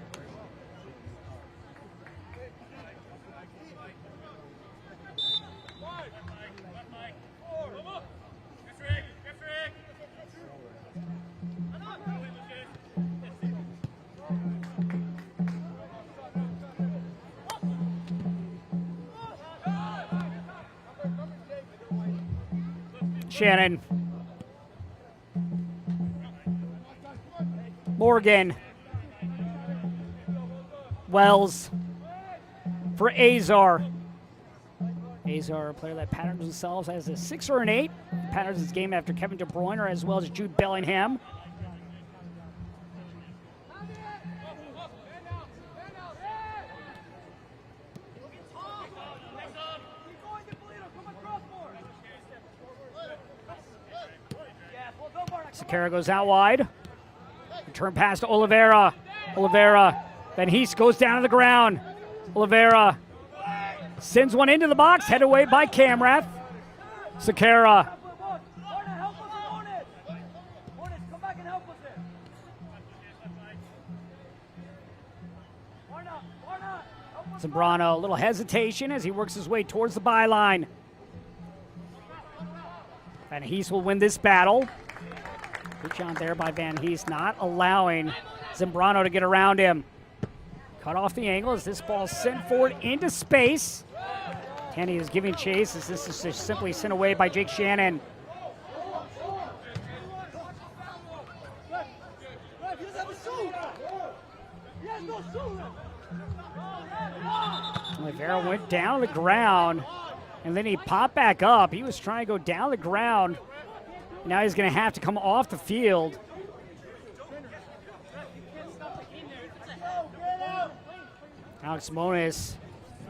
Shannon. Morgan. Wells. For Azar. Azar, a player that patterns themselves as a 6 or an 8. Patterns his game after Kevin De Bruyne as well as Jude Bellingham. Sakara goes out wide. Return pass to Oliveira. Oliveira. Then Heath goes down to the ground. Oliveira sends one into the box. Headed away by Camrath. Sakara. Zambrano, a little hesitation as he works his way towards the byline. Van Hees will win this battle. Good job there by Van Hees, not allowing Zambrano to get around him. Cut off the angle as this ball is sent forward into space. Tanny is giving chase as this is just simply sent away by Jake Shannon. Oliveira went down the ground and then he popped back up. He was trying to go down the ground. Now he's going to have to come off the field. Alex Moniz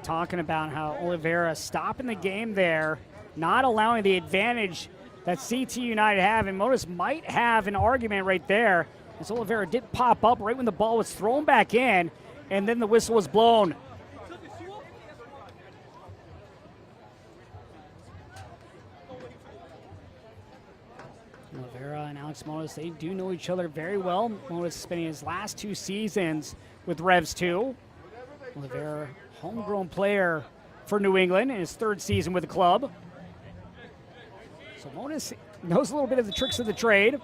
talking about how Oliveira stopping the game there, not allowing the advantage that CT United have, and Moniz might have an argument right there, as Oliveira did pop up right when the ball was thrown back in, and then the whistle was blown. Oliveira and Alex Moniz, they do know each other very well. Moniz spending his last 2 seasons with Revs 2. Oliveira, homegrown player for New England in his 3rd season with the club. So Moniz knows a little bit of the tricks of the trade.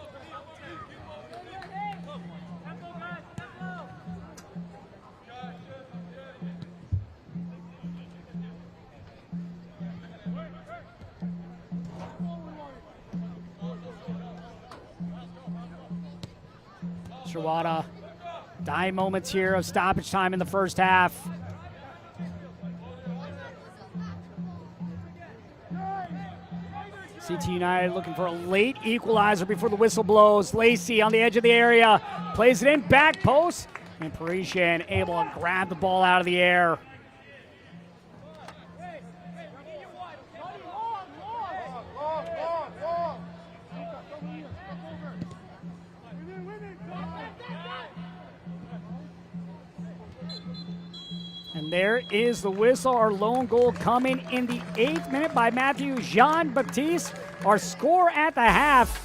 Shawada, dying moments here of stoppage time in the first half. CT United looking for a late equalizer before the whistle blows. Lacey on the edge of the area, plays it in, back post, and Parisian able to grab the ball out of the air. And there is the whistle. Our lone goal coming in the 8th minute by Matthew Jean-Baptiste. Our score at the half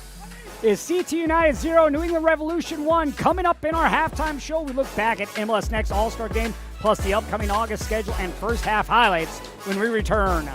is CT United 0, New England Revolution 1. Coming up in our halftime show, we look back at MLS Next All-Star Game, plus the upcoming August schedule and first half highlights when we return.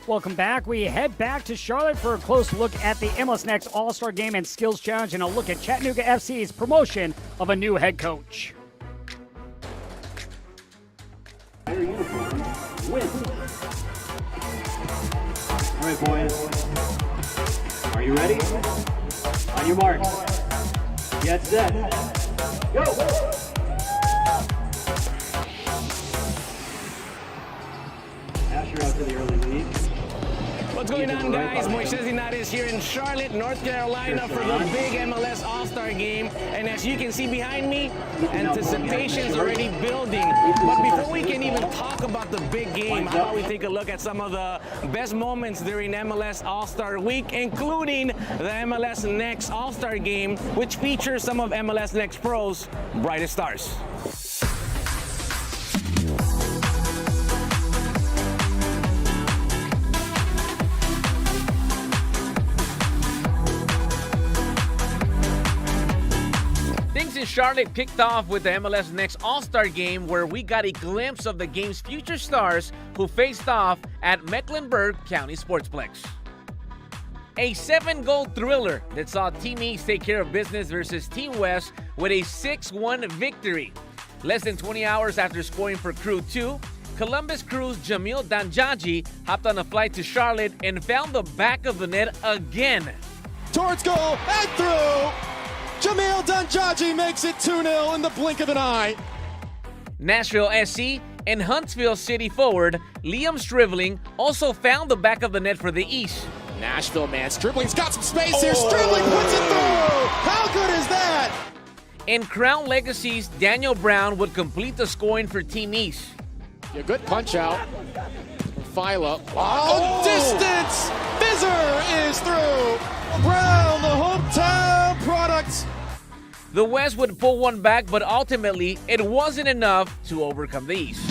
Welcome back. We head back to Charlotte for a close look at the MLS Next All-Star Game and Skills Challenge and a look at Chattanooga FC's promotion of a new head coach. All right, boys. Are you ready? On your marks. Get set. Go! Asher out to the early lead. What's going on, guys? Moises Linares here in Charlotte, North Carolina for the big MLS All-Star Game. And as you can see behind me, anticipation's already building. But before we can even talk about the big game, how about we take a look at some of the best moments during MLS All-Star Week, including the MLS Next All-Star Game, which features some of MLS Next Pro's brightest stars. Things in Charlotte kicked off with the MLS Next All-Star Game, where we got a glimpse of the game's future stars who faced off at Mecklenburg County Sportsplex. A 7-goal thriller that saw Team East take care of business versus Team West with a 6-1 victory. Less than 20 hours after scoring for Crew 2, Columbus Crew's Jamil Danjaji hopped on a flight to Charlotte and found the back of the net again. Towards goal and through! Jamil Danjaji makes it 2-0 in the blink of an eye. Nashville SC and Huntsville City forward Liam Stribling also found the back of the net for the East. Nashville, man. Stribling's got some space here. Stribling puts it through! How good is that? And Crown Legacy's Daniel Brown would complete the scoring for Team East. A good punch out. Philo. Oh, distance! Fizzer is through! Brown, the hometown product. The West would pull one back, but ultimately it wasn't enough to overcome the East.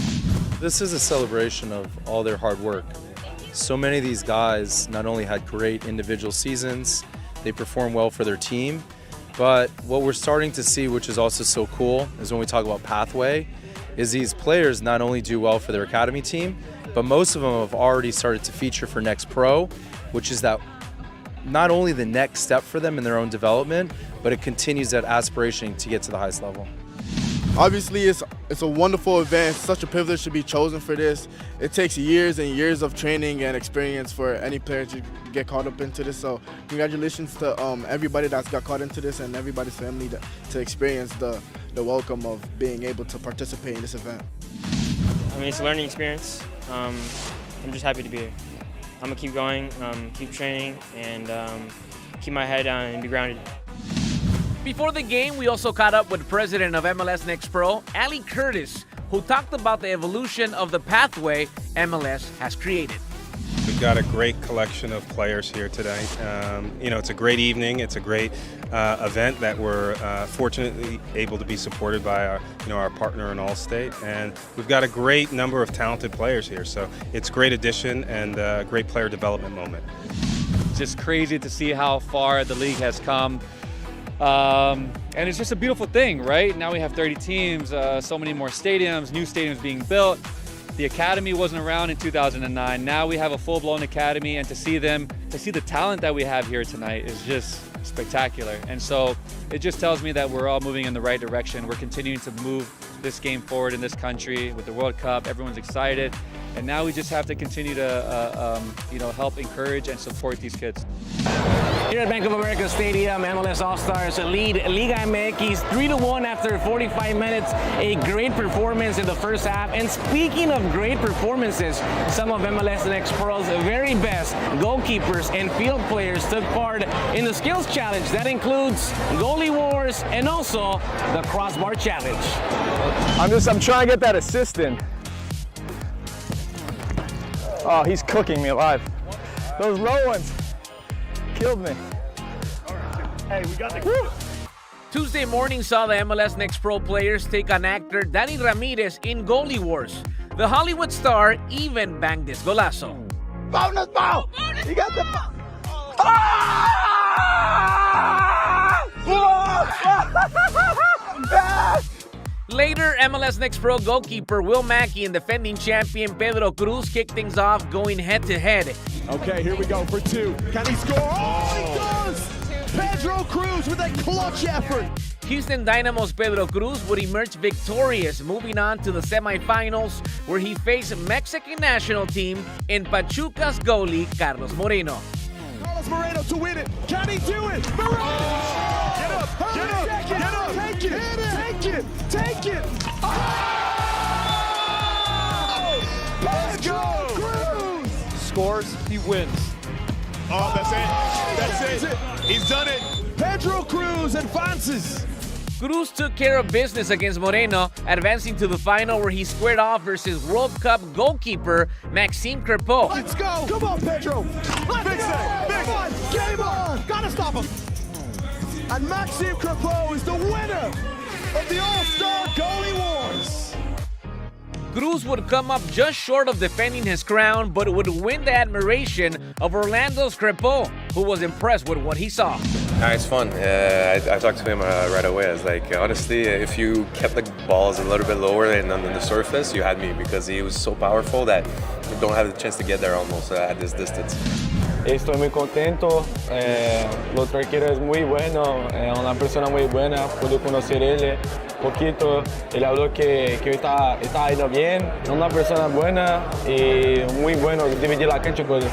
This is a celebration of all their hard work. So many of these guys not only had great individual seasons, they performed well for their team, but what we're starting to see, which is also so cool, is when we talk about pathway, is these players not only do well for their academy team, but most of them have already started to feature for Next Pro, which is that not only the next step for them in their own development, but it continues that aspiration to get to the highest level. Obviously, it's a wonderful event. It's such a privilege to be chosen for this. It takes years and years of training and experience for any player to get caught up into this. So congratulations to everybody that's got caught into this and everybody's family to experience the welcome of being able to participate in this event. I mean, it's a learning experience. I'm just happy to be here. I'm gonna keep going, keep training, and keep my head down and be grounded. Before the game, we also caught up with president of MLS Next Pro, Ali Curtis, who talked about the evolution of the pathway MLS has created. We've got a great collection of players here today. It's a great evening. It's a great event that we're fortunately able to be supported by our partner in Allstate, and we've got a great number of talented players here. So it's a great addition and a great player development moment. It's just crazy to see how far the league has come. And it's just a beautiful thing, right? Now we have 30 teams, so many more stadiums, new stadiums being built. The academy wasn't around in 2009. Now we have a full-blown academy, and to see the talent that we have here tonight is just spectacular. And so it just tells me that we're all moving in the right direction. We're continuing to move this game forward in this country with the World Cup. Everyone's excited. And now we just have to continue to help encourage and support these kids. Here at Bank of America Stadium, MLS All-Stars lead Liga MX 3-1 after 45 minutes. A great performance in the first half. And speaking of great performances, some of MLS Next Pro's very best goalkeepers and field players took part in the skills challenge. That includes goalie wars and also the crossbar challenge. I'm trying to get that assist in. Oh, he's cooking me alive. Those low ones killed me. Hey, we got the... Tuesday morning saw the MLS Next Pro players take on actor Danny Ramirez in goalie wars. The Hollywood star even banged this golazo. Bonus ball! You got the ball! Later, MLS Next Pro goalkeeper Will Mackey and defending champion Pedro Cruz kicked things off going head-to-head. Okay, here we go for two. Can he score? Oh, he does! Pedro Cruz with a clutch effort. Houston Dynamo's Pedro Cruz would emerge victorious, moving on to the semifinals where he faced Mexican national team in Pachuca's goalie Carlos Moreno. Carlos Moreno to win it. Can he do it? Moreno! Get up! Get up! Get up! Take it! Take it! Take it! Oh! Pedro Cruz! Scores, he wins. Oh, that's it. That's it. He's done it. Pedro Cruz advances. Cruz took care of business against Moreno, advancing to the final where he squared off versus World Cup goalkeeper Maxime Crepeau. Let's go. Come on, Pedro. Big save. Big one. Game on. Gotta stop him. And Maxime Crepeau is the winner of the All-Star Goalie Wars. Cruz would come up just short of defending his crown, but would win the admiration of Orlando's Crepeau, who was impressed with what he saw. It's fun. I talked to him right away. I was like, honestly, if you kept the balls a little bit lower and on the surface, you had me, because he was so powerful that you don't have the chance to get there almost at this distance. Estoy muy contento. El otro arquero es muy bueno, una persona muy buena. Pude conocer él poquito. Él habló que está yendo bien. Una persona buena y muy bueno. Dividir la cancha con él.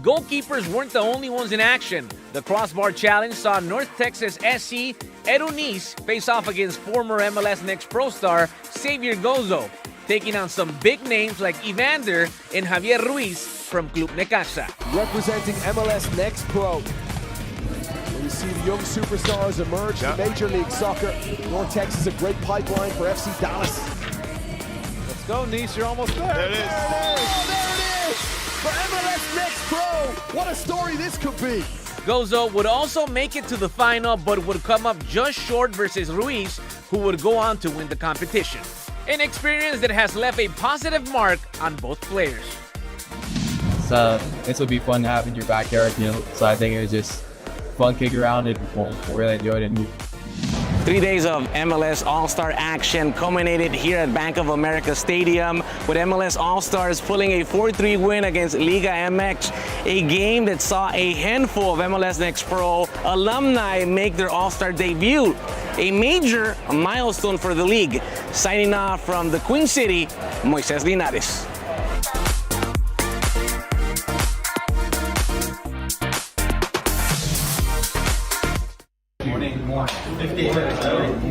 Goalkeepers weren't the only ones in action. The Crossbar Challenge saw North Texas SC Erunis face off against former MLS Next Pro star Xavier Gozo, taking on some big names like Evander and Javier Ruiz from Club Necaxa. Representing MLS Next Pro. When you see the young superstars emerge in Major League Soccer, North Texas is a great pipeline for FC Dallas. Let's go, Nice, you're almost there. There it is. Oh, there it is! For MLS Next Pro, what a story this could be. Gozo would also make it to the final, but would come up just short versus Ruiz, who would go on to win the competition. An experience that has left a positive mark on both players. This will be fun to have in your backyard, so I think it was just fun kick around and really enjoyed it. 3 days of MLS All-Star action culminated here at Bank of America Stadium with MLS All-Stars pulling a 4-3 win against Liga MX, a game that saw a handful of MLS Next Pro alumni make their All-Star debut, a major milestone for the league. Signing off from the Queen City, Moises Linares.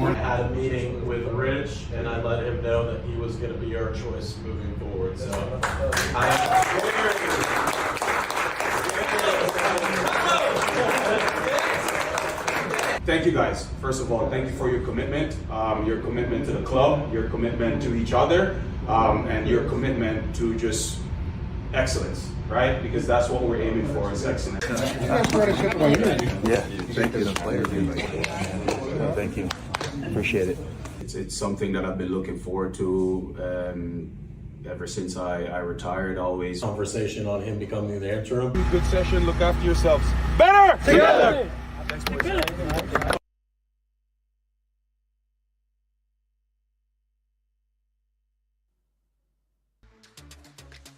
I had a meeting with Rich, and I let him know that he was going to be our choice moving forward. So, thank you guys. First of all, thank you for your commitment to the club, your commitment to each other, and your commitment to just excellence. Right? Because that's what we're aiming for, is excellence. Yeah, thank you. The players. Thank you. Appreciate it. It's something that I've been looking forward to ever since I retired. Always conversation on him becoming the interim. Good session. Look after yourselves. Better together. Thanks, boys.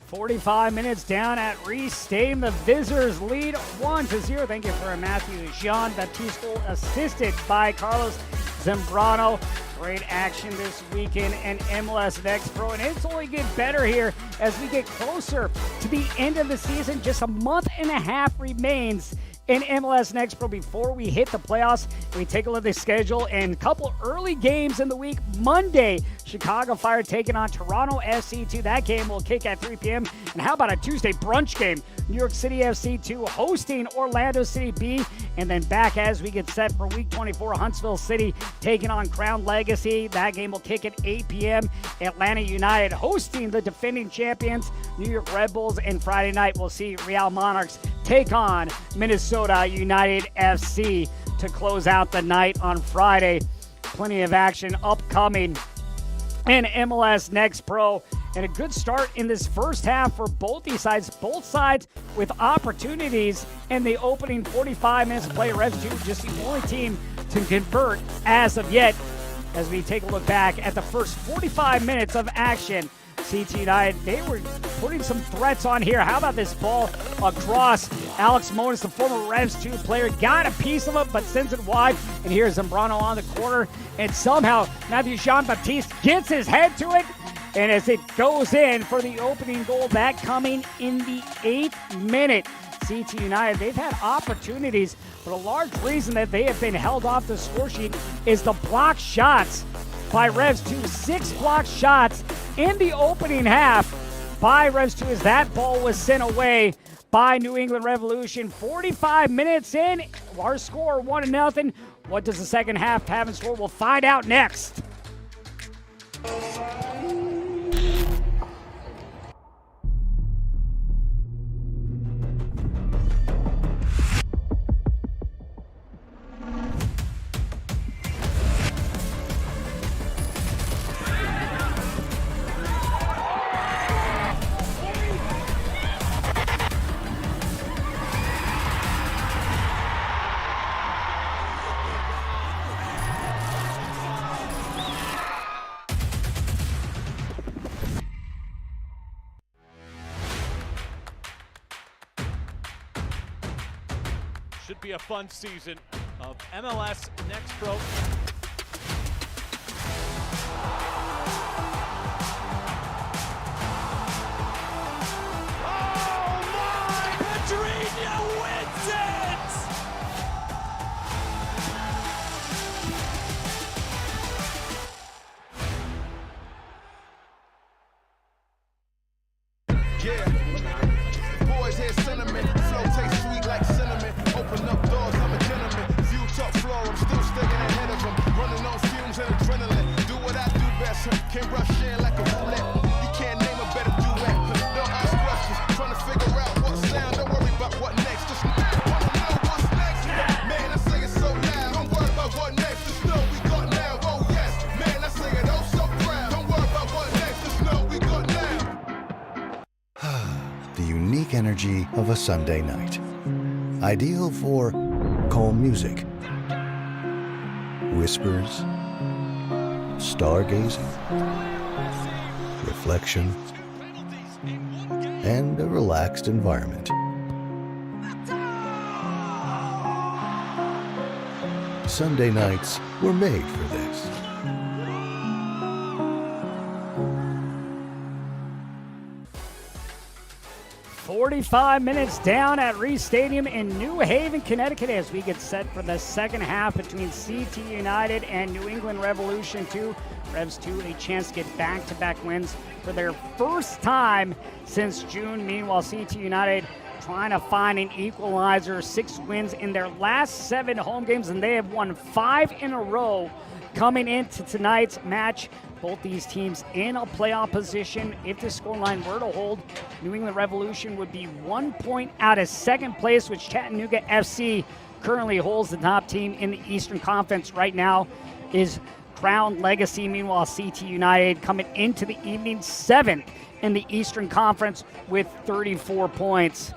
45 minutes down at Reese Stadium. The visitors lead 1-0. Thank you for Matthew Jean-Baptiste, assisted by Carlos Zambrano. Great action this weekend and MLS Next Pro. And it's only getting better here as we get closer to the end of the season. Just a month and a half remains in MLS Next Pro before we hit the playoffs. We take a look at the schedule and a couple early games in the week. Monday, Chicago Fire taking on Toronto FC2. That game will kick at 3 p.m. And how about a Tuesday brunch game? New York City FC2 hosting Orlando City B. And then back as we get set for week 24, Huntsville City taking on Crown Legacy. That game will kick at 8 p.m. Atlanta United hosting the defending champions, New York Red Bulls. And Friday night, we'll see Real Monarchs take on Minnesota United FC to close out the night on Friday. Plenty of action upcoming in MLS Next Pro. And a good start in this first half for both these sides. Both sides with opportunities in the opening 45 minutes of play. Revs 2 just the only team to convert as of yet. As we take a look back at the first 45 minutes of action CT United, they were putting some threats on here. How about this ball across? Alex Monis, the former Revs 2 player, got a piece of it, but sends it wide. And here's Zambrano on the corner. And somehow Matthew Jean-Baptiste gets his head to it. And as it goes in for the opening goal, that coming in the 8th minute. CT United, they've had opportunities, but a large reason that they have been held off the score sheet is the block shots by Revs 2. 6 block shots in the opening half by Revs 2 as that ball was sent away by New England Revolution. 45 minutes in, our score 1-0. What does the second half have in store? We'll find out next. Should be a fun season of MLS Next Pro. Oh my! Pedrinho wins it! Yeah, boys hear cinnamon, flow tastes sweet like cinnamon. Open up doors, I'm a gentleman. View top floor, I'm still sticking ahead of them. Running on fumes and adrenaline. Do what I do best, can't rush in like a roulette. You can't name a better duet. Don't ask questions, trying to figure out what sound. Don't worry about what next, just wanna know what's next. Man, I say it so loud. Don't worry about what next, just know we got now. Oh yes, man, I say it oh so proud. Don't worry about what next, just know we got now. The unique energy of a Sunday night. Ideal for calm music, whispers, stargazing, reflection, and a relaxed environment. Sunday nights were made for this. "45 minutes down at Reese Stadium in New Haven, Connecticut, as we get set for the second half between CT United and New England Revolution 2. Revs 2 a chance to get back-to-back wins for their first time since June. Meanwhile, CT United trying to find an equalizer. 6 wins in their last 7 home games, and they have won 5 in a row coming into tonight's match. Both these teams in a playoff position. If the scoreline were to hold, New England Revolution would be 1 point out of second place, which Chattanooga FC currently holds. The top team in the Eastern Conference right now is Crown Legacy. Meanwhile, CT United coming into the evening 7th in the Eastern Conference with 34 points.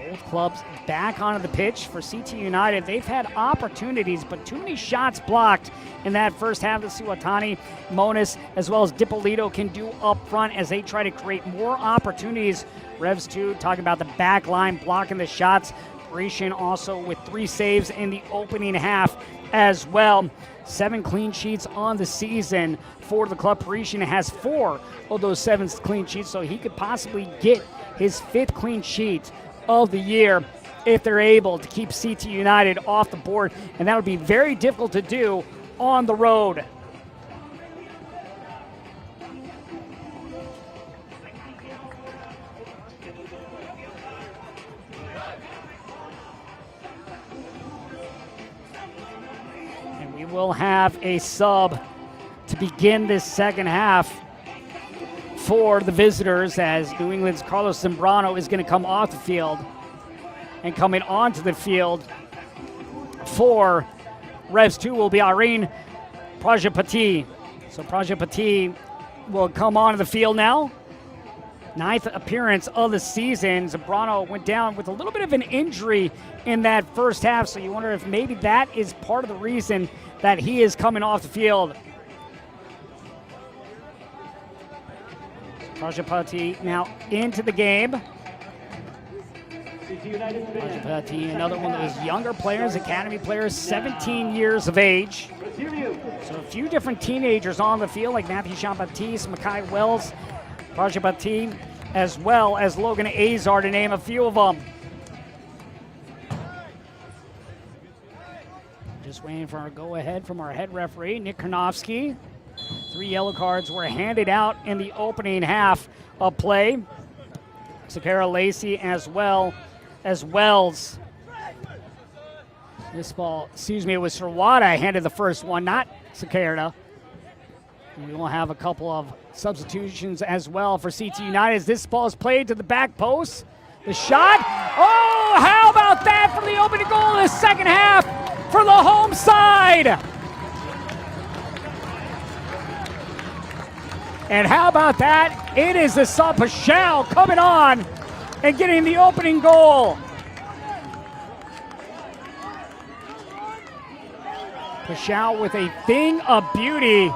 Both clubs back onto the pitch. For CT United, they've had opportunities, but too many shots blocked in that first half. Let's see what Tani, Monis, as well as Dipolito can do up front as they try to create more opportunities. Revs 2 talking about the back line blocking the shots. Parisian also with 3 saves in the opening half as well. 7 clean sheets on the season for the club. Parisian has 4 of those 7 clean sheets, so he could possibly get his 5th clean sheet of the year if they're able to keep CT United off the board, and that would be very difficult to do on the road. And we will have a sub to begin this second half for the visitors, as New England's Carlos Zambrano is going to come off the field, and coming onto the field for Revs 2 will be Irene Prajapati. So Prajapati will come onto the field now. 9th appearance of the season. Zambrano went down with a little bit of an injury in that first half, so you wonder if maybe that is part of the reason that he is coming off the field. Prajapati now into the game. Prajapati, another one of those younger players, academy players, 17 years of age. So a few different teenagers on the field, like Matthew Jean-Baptiste, Makai Wells, Prajapati, as well as Logan Azar, to name a few of them. Just waiting for our go-ahead from our head referee, Nick Karnofsky. 3 yellow cards were handed out in the opening half of play. Sakara Lacey as well as Wells. This ball, excuse me, it was Sirwada handed the first one, not Sakara. We will have a couple of substitutions as well for CT United as this ball is played to the back post. The shot, oh, how about that for the opening goal in the second half for the home side. And how about that? It is the Pashao coming on and getting the opening goal. Pashao with a thing of beauty.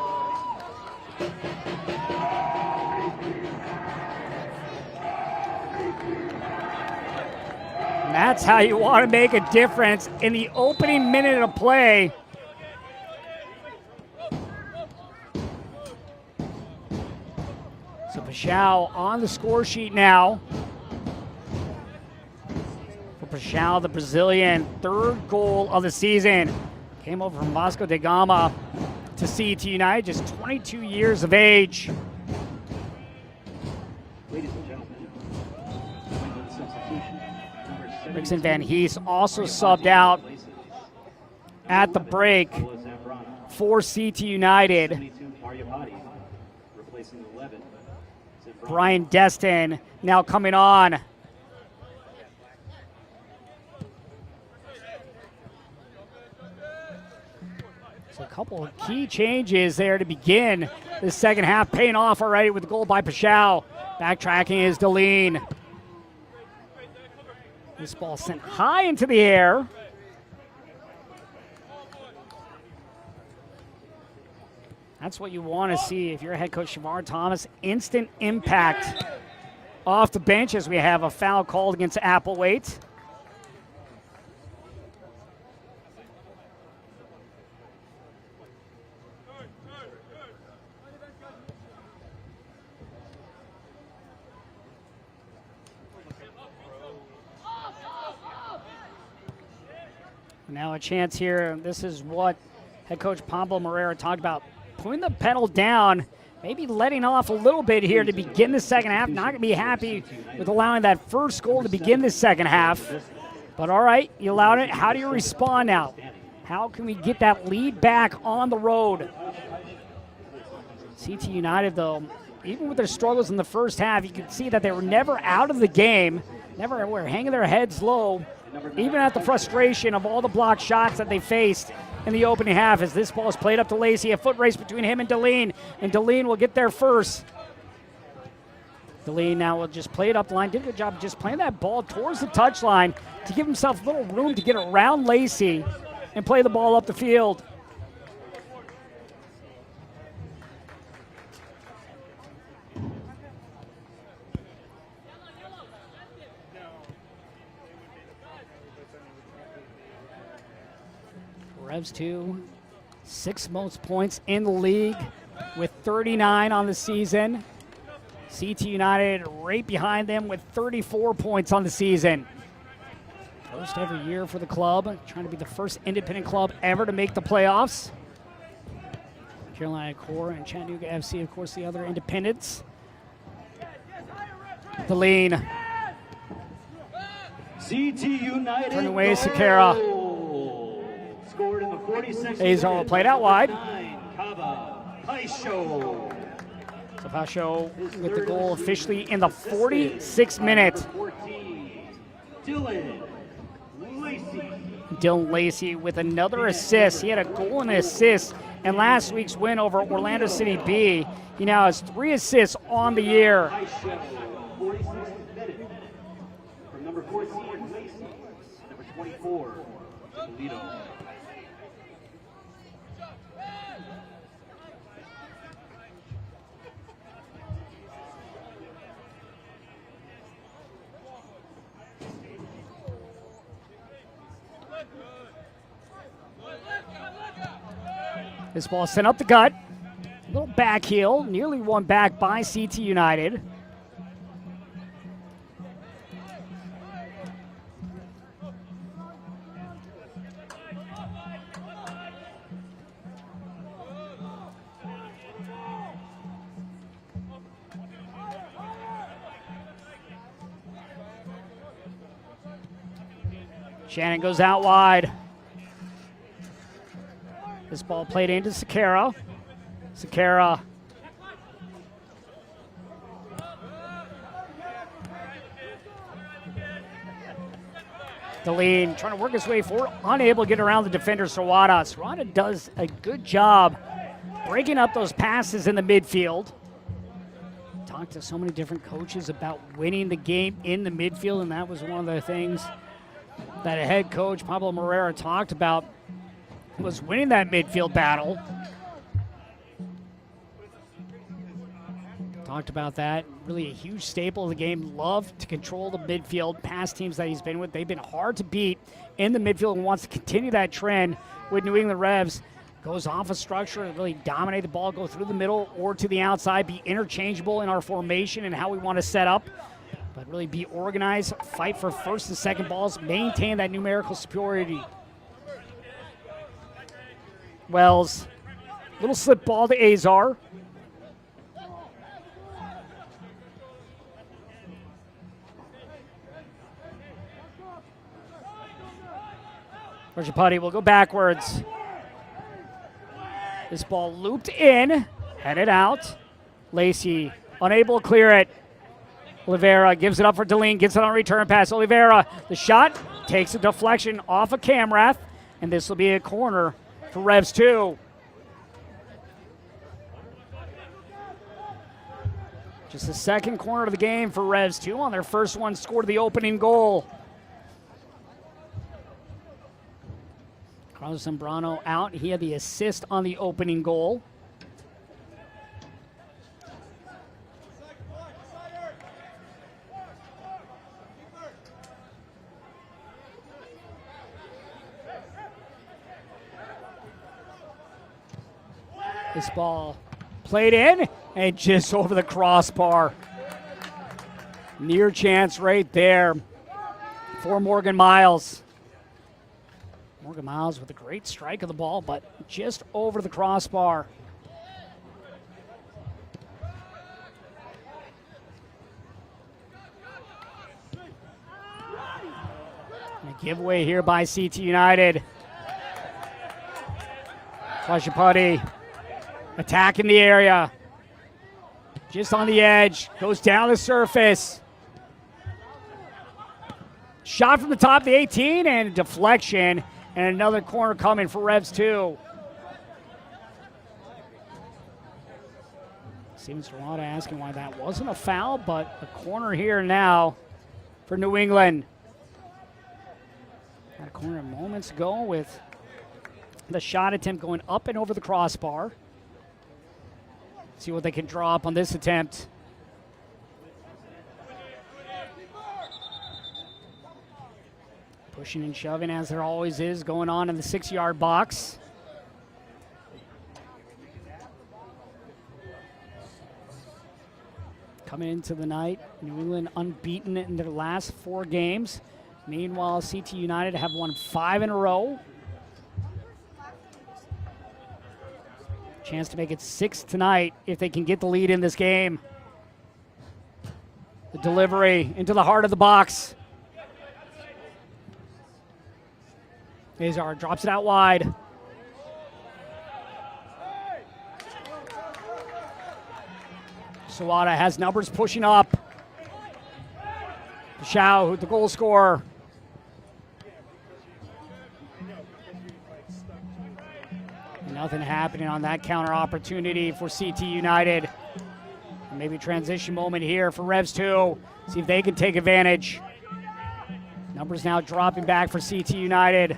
And that's how you want to make a difference in the opening minute of play. So Pashao on the score sheet now. For Pashao, the Brazilian, 3rd goal of the season. Came over from Vasco da Gama to CT United, just 22 years of age. Ladies and gentlemen, substitution. Rickson Van Hees also subbed out at the break for CT United. Brian Destin now coming on. So a couple of key changes there to begin the second half, paying off already with the goal by Pashao. Backtracking is Deline. This ball sent high into the air. That's what you want to see if you're head coach Shavar Thomas. Instant impact off the bench as we have a foul called against Applewhite. Now a chance here. This is what head coach Pablo Moreira talked about. Putting the pedal down, maybe letting off a little bit here to begin the second half. Not going to be happy with allowing that first goal to begin the second half. But all right, you allowed it. How do you respond now? How can we get that lead back on the road? CT United, though, even with their struggles in the first half, you can see that they were never out of the game. Never were hanging their heads low, even at the frustration of all the blocked shots that they faced in the opening half. As this ball is played up to Lacey, a foot race between him and Deline will get there first. Deline now will just play it up the line. Did a good job of just playing that ball towards the touchline to give himself a little room to get around Lacey and play the ball up the field. Revs 2, 6th most points in the league with 39 on the season. CT United right behind them with 34 points on the season. First every year for the club, trying to be the first independent club ever to make the playoffs. Carolina Core and Chattanooga FC, of course, the other independents. The lean. CT United. Turn away Sakara. Scored in the 46th Azar will play it out wide. So Pasho with the goal officially in the 46th minute. Dylan Lacey with another assist. He had a goal and an assist in last week's win over Orlando City B. He now has 3 assists on the year. From number 14, Lacey. Number 24, Toledo. This ball sent up the gut. A little back heel, nearly won back by CT United. Shannon goes out wide. This ball played into Sakara. Sakara. Deline trying to work his way forward, unable to get around the defender, Sawada. Sawada does a good job breaking up those passes in the midfield. Talked to so many different coaches about winning the game in the midfield, and that was one of the things that a head coach, Pablo Moreira, talked about, was winning that midfield battle. Talked about that. Really a huge staple of the game. Loved to control the midfield. Past teams that he's been with, they've been hard to beat in the midfield, and wants to continue that trend with New England Revs. Goes off a structure and really dominate the ball, go through the middle or to the outside, be interchangeable in our formation and how we want to set up. But really be organized, fight for first and second balls, maintain that numerical superiority. Wells, little slip ball to Azar. Rajapati will go backwards. This ball looped in, headed out. Lacey unable to clear it. Oliveira gives it up for Deline, gets it on a return pass. Oliveira, the shot, takes a deflection off of Camrath, and this will be a corner for Revs 2. Just the second corner of the game for Revs 2. On their first one, scored the opening goal. Carlos Zambrano out. He had the assist on the opening goal. This ball played in and just over the crossbar. Near chance right there for Morgan Miles. Morgan Miles with a great strike of the ball, but just over the crossbar. And a giveaway here by CT United. Rajapati attacking the area. Just on the edge, goes down the surface. Shot from the top of the 18 and a deflection. And another corner coming for Revs 2. Steven Serrata asking why that wasn't a foul, but a corner here now for New England. Got a corner moments ago with the shot attempt going up and over the crossbar. See what they can draw up on this attempt. Pushing and shoving, as there always is, going on in the 6-yard box. Coming into the night, New England unbeaten in their last 4 games. Meanwhile, CT United have won 5 in a row. Chance to make it 6 tonight if they can get the lead in this game. The delivery into the heart of the box. Azar drops it out wide. Sawada has numbers pushing up. Shao, the goal scorer. Nothing happening on that counter opportunity for CT United. Maybe transition moment here for Revs 2. See if they can take advantage. Numbers now dropping back for CT United.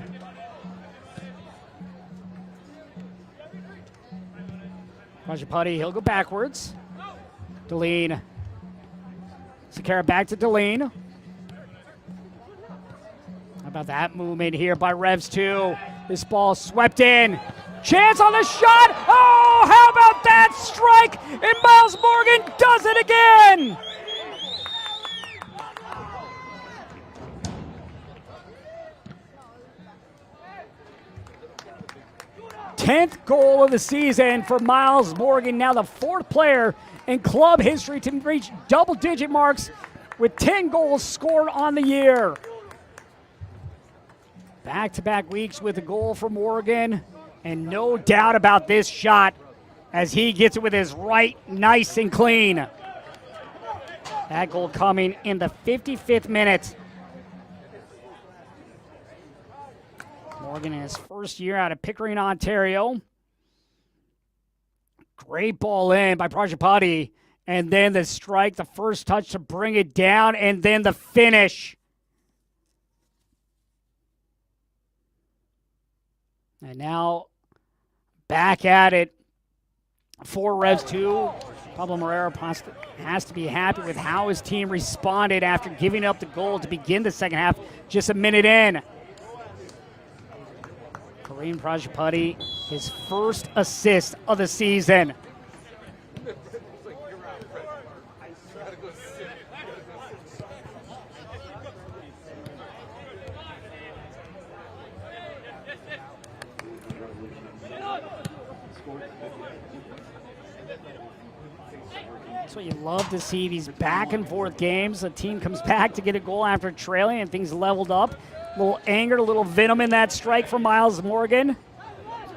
Rajapati, he'll go backwards. Deline. Sakara back to Deline. How about that movement here by Revs 2? This ball swept in. Chance on the shot. Oh, how about that strike? And Miles Morgan does it again. Tenth goal of the season for Miles Morgan, now the fourth player in club history to reach double-digit marks with 10 goals scored on the year. Back-to-back weeks with a goal for Morgan, and no doubt about this shot as he gets it with his right, nice and clean. That goal coming in the 55th minute. Morgan in his first year out of Pickering, Ontario. Great ball in by Prajapati. And then the strike, the first touch to bring it down, and then the finish. And now back at it for Revs 2. Pablo Moreira has to be happy with how his team responded after giving up the goal to begin the second half just a minute in. Kareem Prajapati, his first assist of the season. That's what you love to see, these back and forth games. A team comes back to get a goal after trailing and things leveled up. A little anger, a little venom in that strike from Miles Morgan.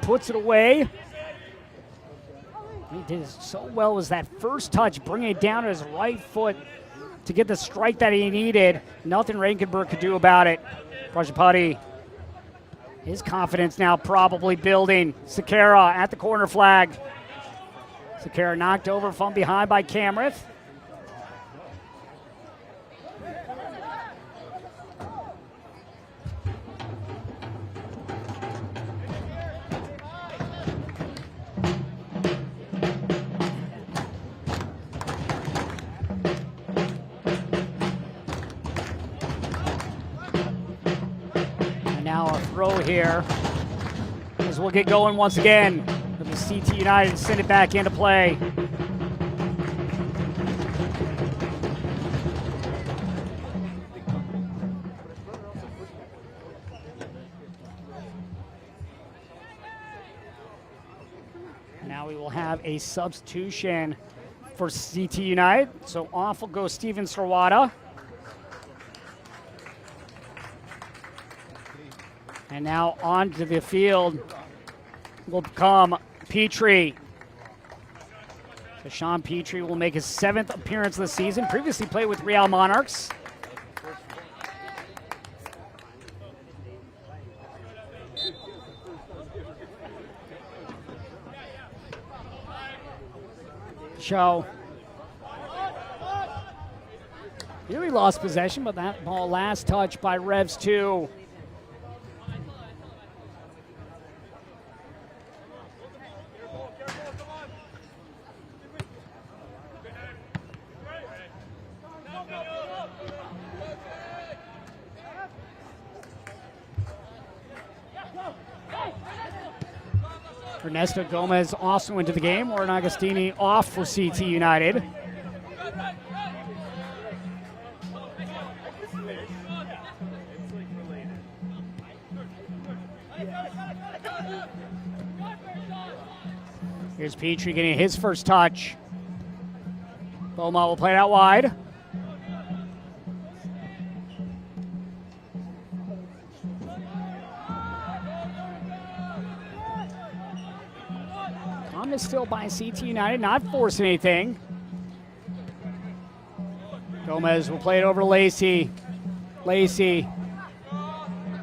Puts it away. He did so well was that first touch, bringing it down to his right foot to get the strike that he needed. Nothing Rankenberg could do about it. Prajapati, his confidence now probably building. Sakara at the corner flag. Sakara knocked over from behind by Camrith. Now a throw here as we'll get going once again. The CT United send it back into play. Now we will have a substitution for CT United. So off will go Steven Srawada. And now onto the field will come Petrie. So Sean Petrie will make his 7th appearance of the season. Previously played with Real Monarchs. Show. Really lost possession, but that ball last touch by Revs 2. Ernesto Gomez also into the game. Warren Agostini off for CT United. Here's Petrie getting his first touch. Beaumont will play it out wide. Is still by CT United, not forcing anything. Gomez will play it over to Lacey. Lacey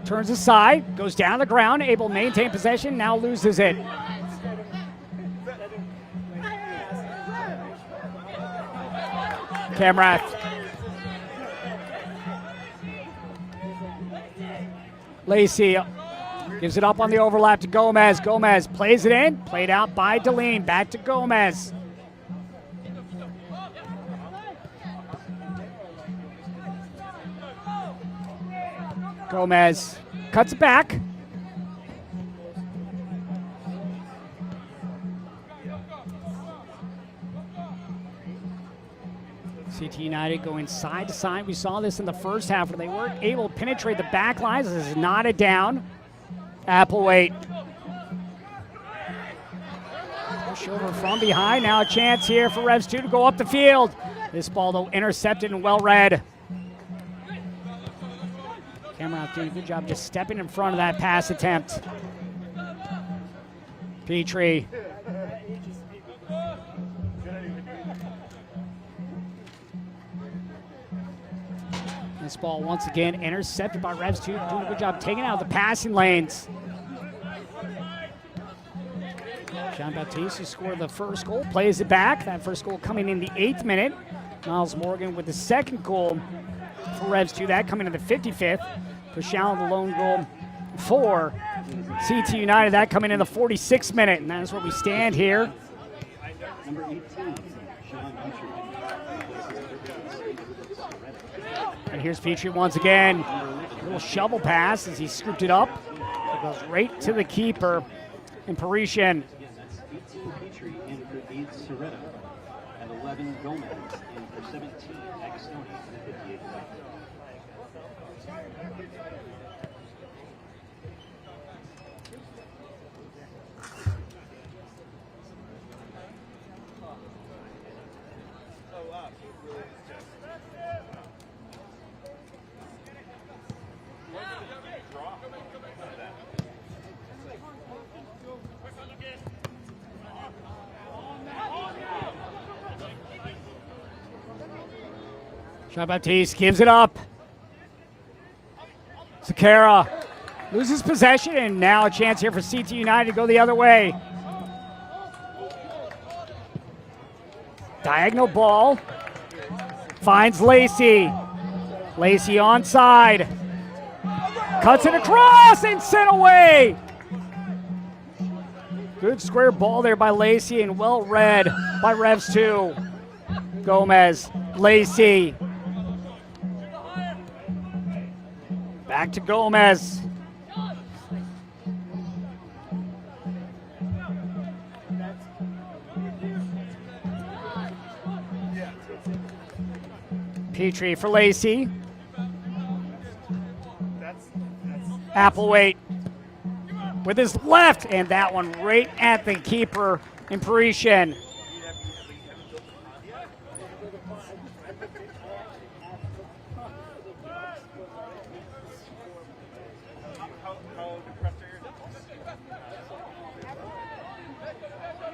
turns aside, goes down the ground, able to maintain possession, now loses it. Camrath. Lacey gives it up on the overlap to Gomez. Gomez plays it in. Played out by Deline. Back to Gomez. Gomez cuts it back. CT United going side to side. We saw this in the first half where they weren't able to penetrate the back lines. This is knotted down. Applewhite. Push over from behind. Now a chance here for Revs 2 to go up the field. This ball, though, intercepted and well read. Cameron doing a good job just stepping in front of that pass attempt. Petrie. This ball once again intercepted by Revs 2, doing a good job taking out the passing lanes. Jean-Baptiste, who scored the first goal, plays it back. That first goal coming in the 8th minute. Miles Morgan with the second goal for Revs 2, that coming in the 55th. Pashal, the lone goal for CT United, that coming in the 46th minute. And that is where we stand here. Number 18, Sean Petrie. And here's Petrie once again. A little shovel pass as he scooped it up. It goes right to the keeper in Parisian. Again, that's 18 Petrie in for 8 Soretta, and 11 Gomez in for 17 Agostoni in the 58th minute. Jean-Baptiste gives it up. Sakara loses possession, and now a chance here for CT United to go the other way. Diagonal ball. Finds Lacey. Lacey onside. Cuts it across and sent away. Good square ball there by Lacey and well read by Revs 2. Gomez, Lacey. Back to Gomez. Petrie for Lacey. Applewhite with his left, and that one right at the keeper in Parisian.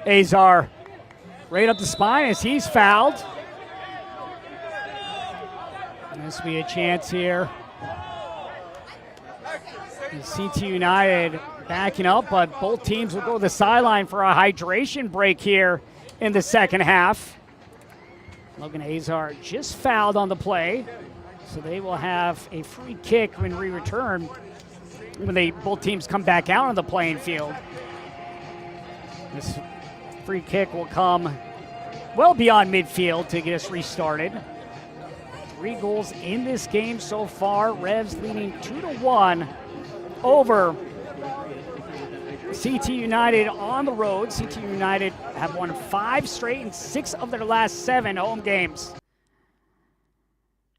Azar right up the spine as he's fouled. And this will be a chance here. And CT United backing up, but both teams will go to the sideline for a hydration break here in the second half. Logan Azar just fouled on the play, so they will have a free kick when we return, when both teams come back out on the playing field. This free kick will come well beyond midfield to get us restarted. 3 goals in this game so far. Revs leading 2-1 over CT United on the road. CT United have won 5 straight and 6 of their last 7 home games.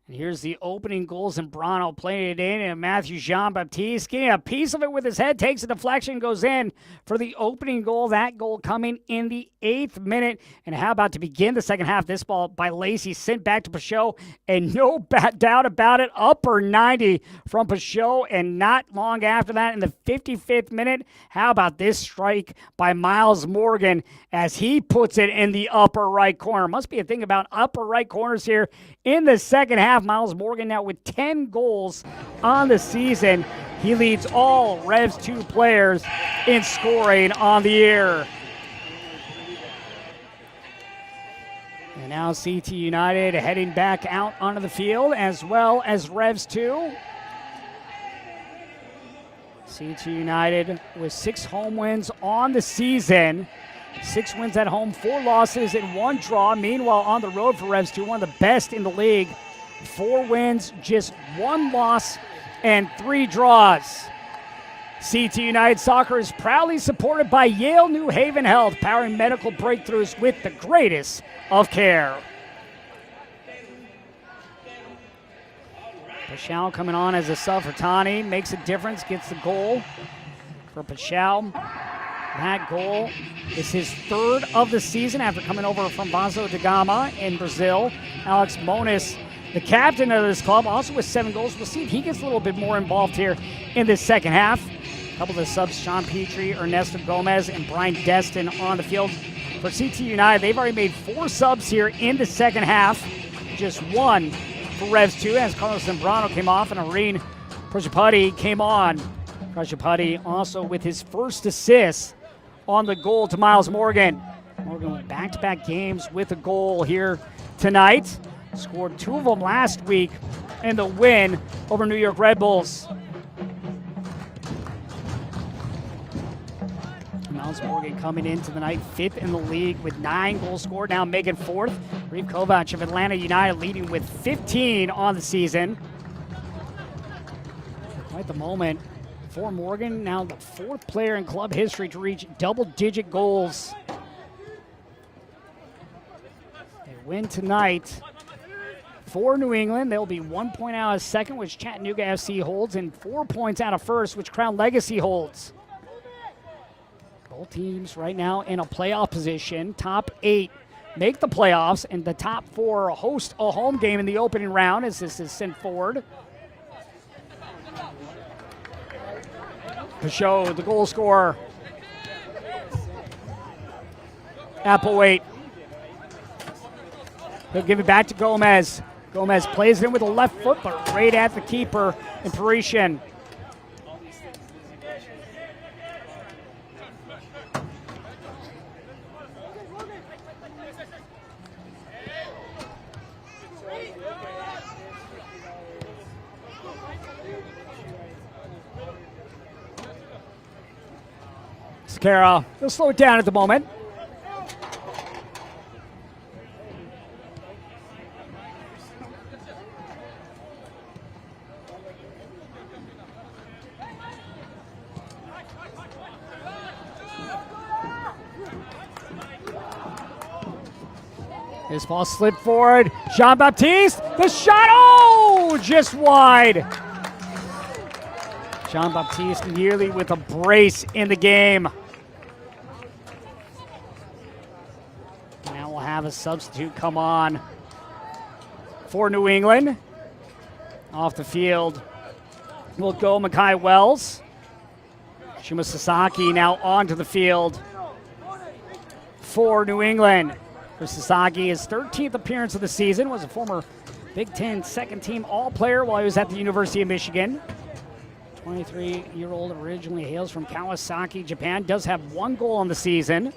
And here's the opening goals, and Brano playing it in, and Matthew Jean-Baptiste getting a piece of it with his head, takes a deflection, goes in for the opening goal. That goal coming in the 8th minute. And how about to begin the second half? This ball by Lacey sent back to Pachot, and no doubt about it, upper 90 from Pachot. And not long after that, in the 55th minute, how about this strike by Miles Morgan as he puts it in the upper right corner? Must be a thing about upper right corners here in the second half. Miles Morgan now with 10 goals on the season. He leads all Revs 2 players in scoring on the year. And now CT United heading back out onto the field, as well as Revs 2. CT United with 6 home wins on the season. 6 wins at home, 4 losses, and 1 draw. Meanwhile, on the road for Revs 2, one of the best in the league. 4 wins, just 1 loss, and 3 draws. CT United Soccer is proudly supported by Yale New Haven Health, powering medical breakthroughs with the greatest of care. Paschal coming on as a sub for Tani. Makes a difference, gets the goal for Paschal. That goal is his 3rd of the season after coming over from Vasco da Gama in Brazil. Alex Moniz, the captain of this club, also with 7 goals. We'll see if he gets a little bit more involved here in this second half. A couple of the subs, Sean Petrie, Ernesto Gomez, and Brian Destin on the field for CT United. They've already made 4 subs here in the second half. Just 1 for Revs 2 as Carlos Zambrano came off and Irene Prajapati came on. Prajapati also with his first assist on the goal to Miles Morgan. Morgan with back-to-back games with a goal here tonight. Scored 2 of them last week in the win over New York Red Bulls. Miles Morgan coming into the night 5th in the league with 9 goals scored. Now making 4th. Reeve Kovac of Atlanta United leading with 15 on the season. Quite the moment for Morgan, now the 4th player in club history to reach double-digit goals. They win tonight for New England. They'll be 1 point out of second, which Chattanooga FC holds, and 4 points out of first, which Crown Legacy holds. Both teams right now in a playoff position. Top 8 make the playoffs, and the top 4 host a home game in the opening round as this is sent forward. Peugeot, the goal scorer. Applewhite. He'll give it back to Gomez. Gomez plays it in with a left foot, but right at the keeper in Parisian. Sakara, they'll slow it down at the moment. This ball slipped forward. Jean-Baptiste, the shot, oh, just wide. Jean-Baptiste nearly with a brace in the game. Now we'll have a substitute come on for New England. Off the field will go Makai Wells. Shima Sasaki now onto the field for New England. For Sasaki, his 13th appearance of the season, was a former Big Ten second-team All-Player while he was at the University of Michigan. 23-year-old originally hails from Kawasaki, Japan, does have 1 goal on the season.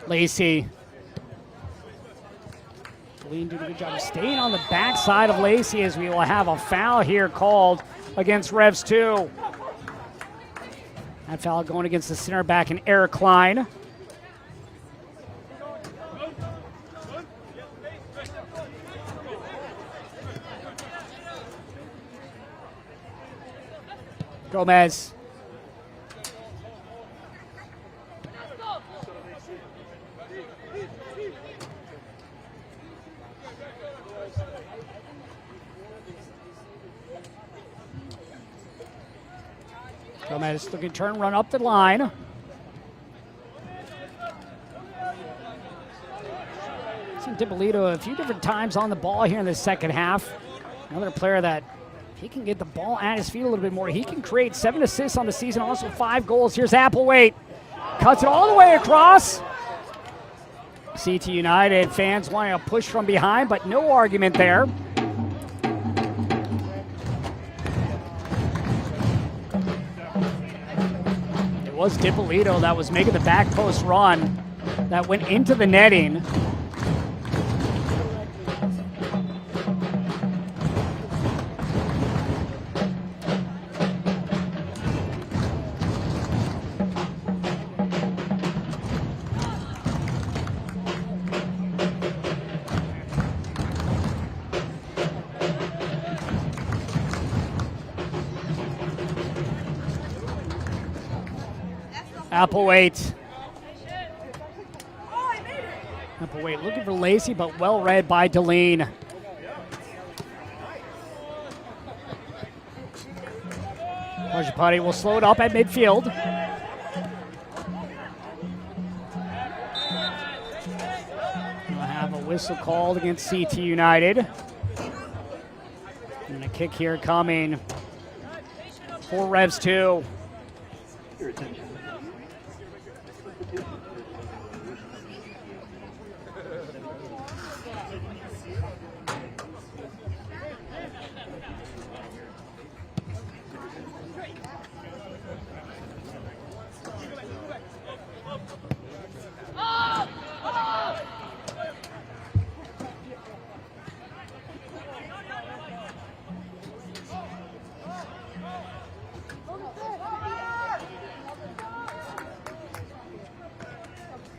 Lacey. Doing a good job of staying on the backside of Lacey as we will have a foul here called against Revs 2. That foul going against the center back in Eric Klein. Gomez. Gomez looking to turn, run up the line. Seen Dipolito a few different times on the ball here in the second half. Another player that if he can get the ball at his feet a little bit more, he can create 7 assists on the season, also 5 goals. Here's Applewhite. Cuts it all the way across. CT United fans wanting to push from behind, but no argument there. It was Dipolito that was making the back post run that went into the netting. Applewhite. Applewhite looking for Lacey, but well read by Deline. Putty will slow it up at midfield. We'll have a whistle called against CT United. And a kick here coming for Revs 2. Your attention.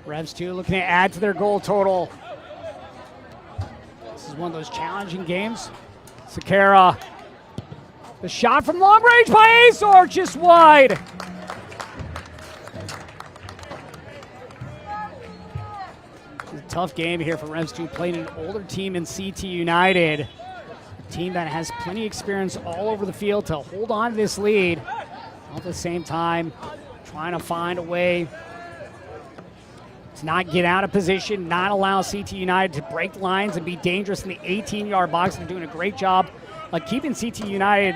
Revs 2 looking to add to their goal total. This is one of those challenging games. Sakara. The shot from long range by Azor, just wide. It's a tough game here for Revs 2, playing an older team in CT United. A team that has plenty of experience all over the field to hold on to this lead. At the same time, trying to find a way to not get out of position, not allow CT United to break lines and be dangerous in the 18-yard box. They're doing a great job of keeping CT United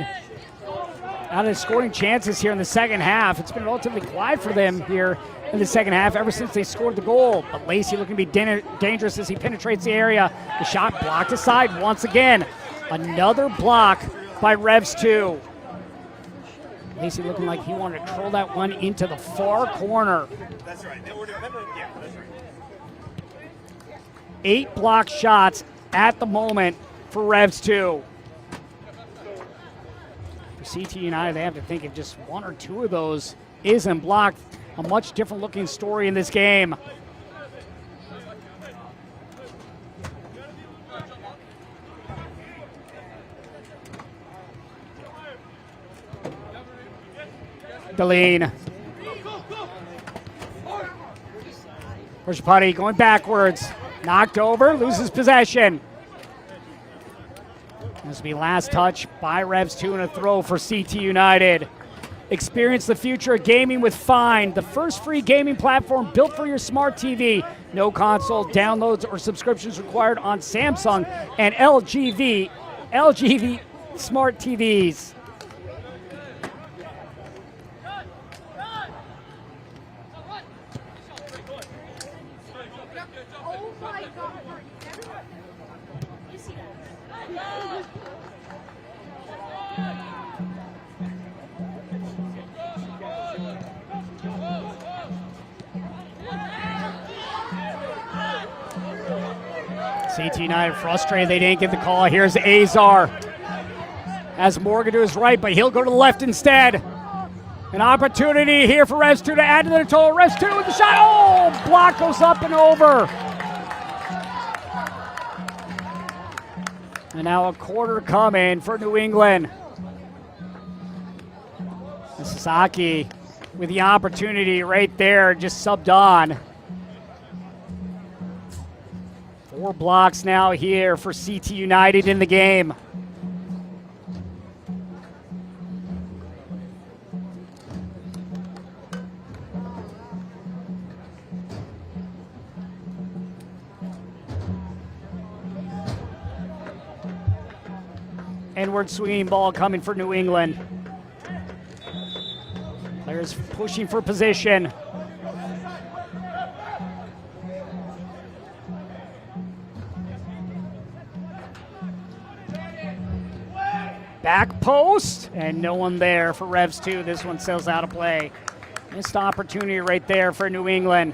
out of scoring chances here in the second half. It's been relatively quiet for them here in the second half ever since they scored the goal. But Lacey looking to be dangerous as he penetrates the area. The shot blocked aside once again. Another block by Revs 2. Lacey looking like he wanted to curl that one into the far corner. That's right. Yeah, that's right. 8 block shots at the moment for Revs 2. For CT United, they have to think if just 1 or 2 of those isn't blocked, a much different looking story in this game. Deline. Putty going backwards. Knocked over, loses possession. This will be last touch by Revs 2 and a throw for CT United. Experience the future of gaming with Find, the first free gaming platform built for your smart TV. No console downloads or subscriptions required on Samsung and LG smart TVs. CT United frustrated they didn't get the call. Here's Azar. Has Morgan to his right, but he'll go to the left instead. An opportunity here for Revs 2 to add to their total. Revs 2 with the shot. Oh, block goes up and over. And now a quarter coming for New England. And Sasaki with the opportunity right there, just subbed on. 4 blocks now here for CT United in the game. Inward swinging ball coming for New England. Players pushing for position. Back post, and no one there for Revs 2. This one sails out of play. Missed opportunity right there for New England.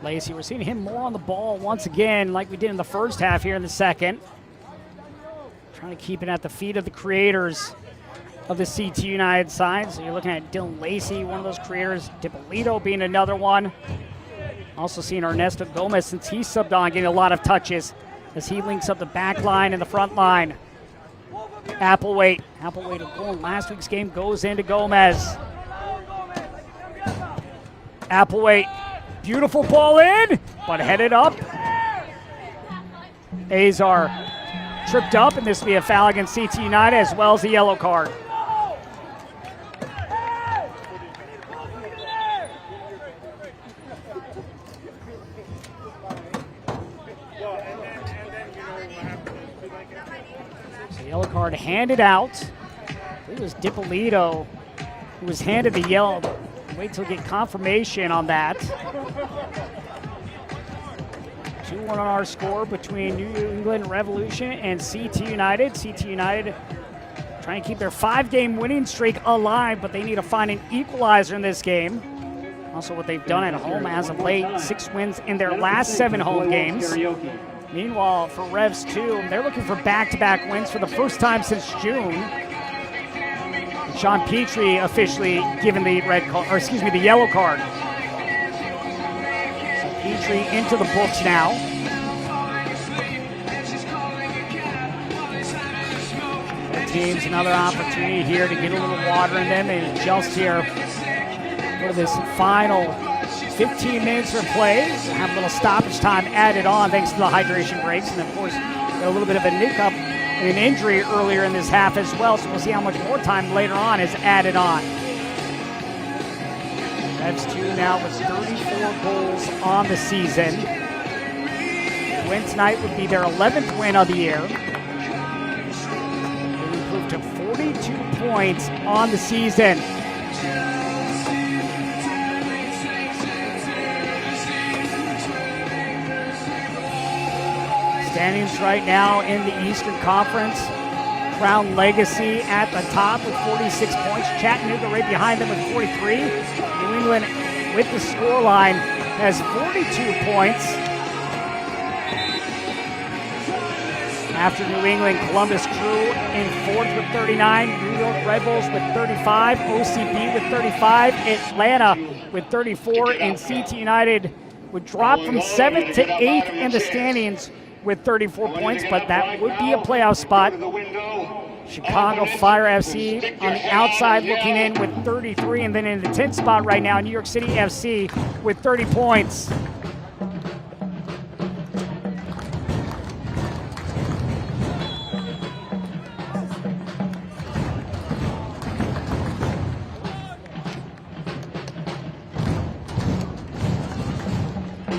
Lacey, we're seeing him more on the ball once again like we did in the first half here in the second. Trying to keep it at the feet of the creators of the CT United side. So you're looking at Dylan Lacey, one of those creators, Dipolito being another one. Also seeing Ernesto Gomez, since he subbed on, getting a lot of touches as he links up the back line and the front line. Applewhite a goal in last week's game goes into Gomez. Applewhite, beautiful ball in, but headed up. Azar tripped up, and this will be a foul against CT United as well as a yellow card. So yellow card handed out. It was Dipolito who was handed the yellow. Wait till we get confirmation on that. 2-1 on our score between New England Revolution and CT United. CT United trying to keep their 5-game winning streak alive, but they need to find an equalizer in this game. Also what they've done at home as of late, 6 wins in their last 7 home games. Meanwhile, for Revs 2, they're looking for back-to-back wins for the first time since June. Sean Petrie officially given the the yellow card. So Petrie into the books now. The team's another opportunity here to get a little water in them and just here for this final 15 minutes of play. We'll have a little stoppage time added on thanks to the hydration breaks, and of course got a little bit of a nick-up and an injury earlier in this half as well, so we'll see how much more time later on is added on. Revs 2 now with 34 goals on the season. Win tonight would be their 11th win of the year. They would improve to 42 points on the season. Standings right now in the Eastern Conference. Crown Legacy at the top with 46 points. Chattanooga right behind them with 43. New England with the scoreline has 42 points. After New England, Columbus Crew in 4th with 39. New York Red Bulls with 35. OCB with 35. Atlanta with 34. And CT United would drop from 7th to 8th in the standings with 34 points, but that would be a playoff spot. Chicago Fire FC on the outside looking in with 33, and then in the 10th spot right now, New York City FC with 30 points.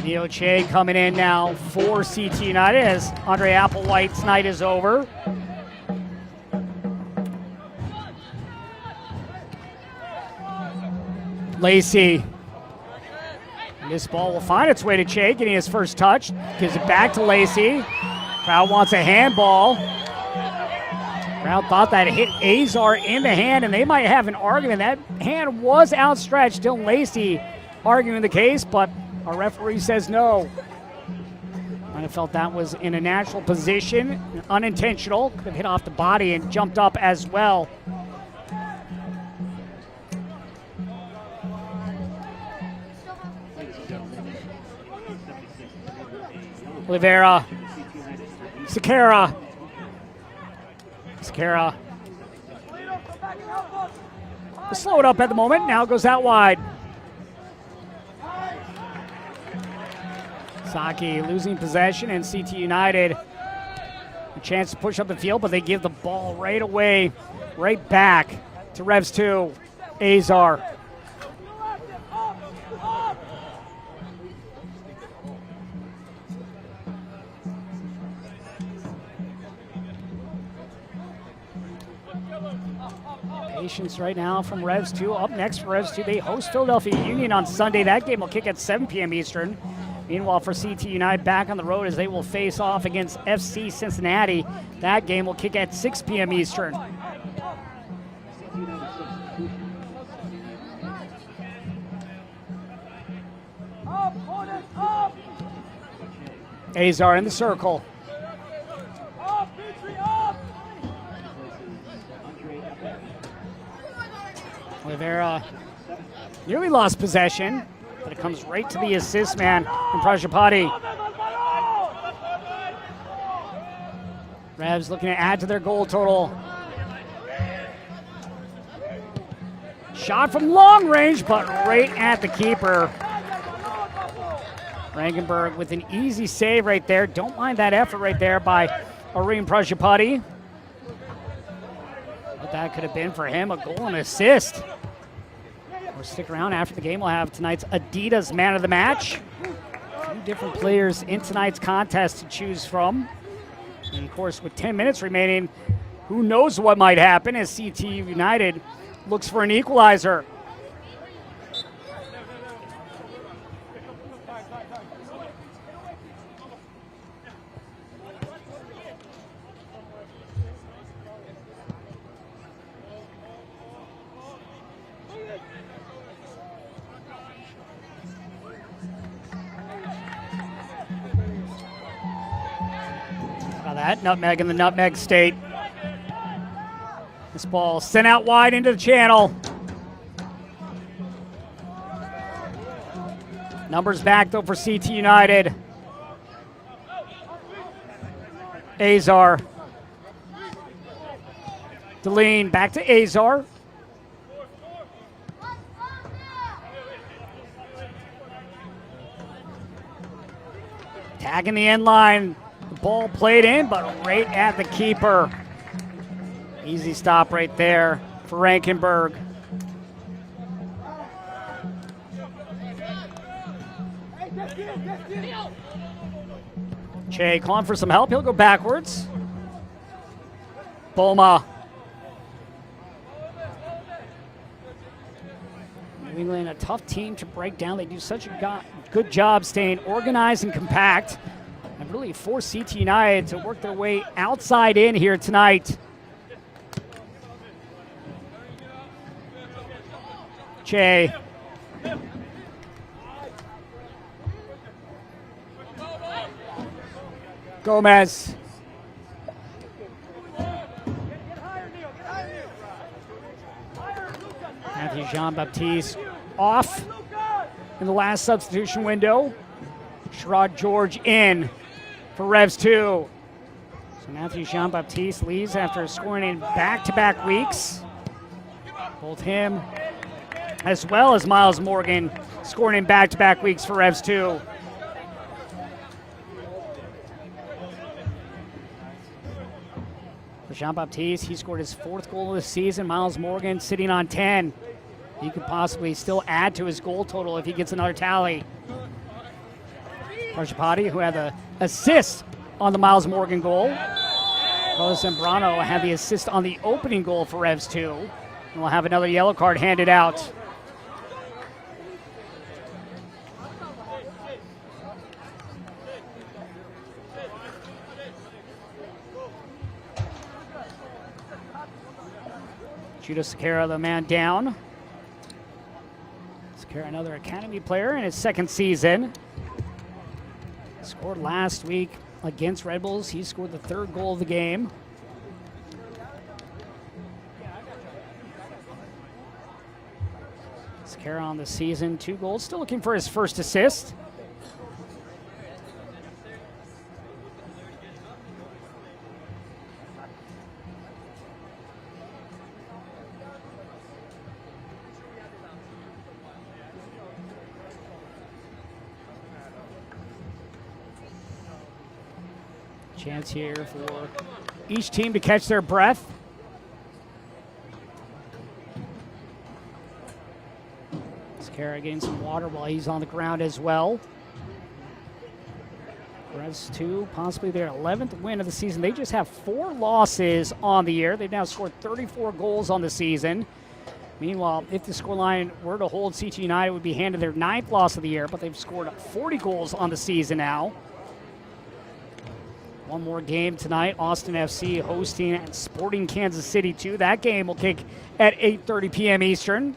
Neo Che coming in now for CT United as Andre Applewhite's night is over. Lacey. This ball will find its way to Che, getting his first touch. Gives it back to Lacey. Crowd wants a handball. Crowd thought that hit Azar in the hand, and they might have an argument. That hand was outstretched. Still Lacey arguing the case, but our referee says no. Might have felt that was in a natural position, unintentional. Could have hit off the body and jumped up as well. Oliveira. Sakara. Slow it up at the moment. Now goes out wide. Saki losing possession, and CT United a chance to push up the field, but they give the ball right away, right back to Revs 2. Azar. Patience right now from Revs 2. Up next for Revs 2, they host Philadelphia Union on Sunday. That game will kick at 7 p.m. Eastern. Meanwhile, for CT United, back on the road as they will face off against FC Cincinnati. That game will kick at 6 p.m. Eastern. Azar in the circle. Oliveira nearly lost possession, but it comes right to the assist man from Prajapati. Revs looking to add to their goal total. Shot from long range, but right at the keeper. Rankenberg with an easy save right there. Don't mind that effort right there by Arim Prajapati. What that could have been for him, a goal and assist. We'll stick around after the game. We'll have tonight's Adidas Man of the Match. A few different players in tonight's contest to choose from. And of course, with 10 minutes remaining, who knows what might happen as CTU United looks for an equalizer. That nutmeg in the nutmeg state. This ball sent out wide into the channel. Numbers back though for CT United. Azar. Deline back to Azar. Tagging the end line. The ball played in, but right at the keeper. Easy stop right there for Rankenberg. Che calling for some help. He'll go backwards. Boma. New England, a tough team to break down. They do such a good job staying organized and compact. And really force CT United to work their way outside in here tonight. Che. Gomez. Matthew Jean-Baptiste off in the last substitution window. Sherrod George in for Revs 2. So Matthew Jean-Baptiste leaves after scoring in back-to-back weeks. Both him as well as Miles Morgan scoring in back-to-back weeks for Revs 2. For Jean-Baptiste, he scored his 4th goal of the season. Miles Morgan sitting on 10. He could possibly still add to his goal total if he gets another tally. Prajapati, who had the assist on the Miles Morgan goal. Carlos Zambrano had the assist on the opening goal for Revs 2. And we'll have another yellow card handed out. Judah Sakara, the man down. Sakara, another academy player in his 2nd season. Scored last week against Red Bulls. He scored the 3rd goal of the game. Sakara on the season, 2 goals. Still looking for his 1st assist. Chance here for each team to catch their breath. Sakara getting some water while he's on the ground as well. Revs 2, possibly their 11th win of the season. They just have 4 losses on the year. They've now scored 34 goals on the season. Meanwhile, if the scoreline were to hold, CT United would be handed their 9th loss of the year, but they've scored 40 goals on the season now. One more game tonight. Austin FC hosting Sporting Kansas City 2. That game will kick at 8:30 p.m. Eastern.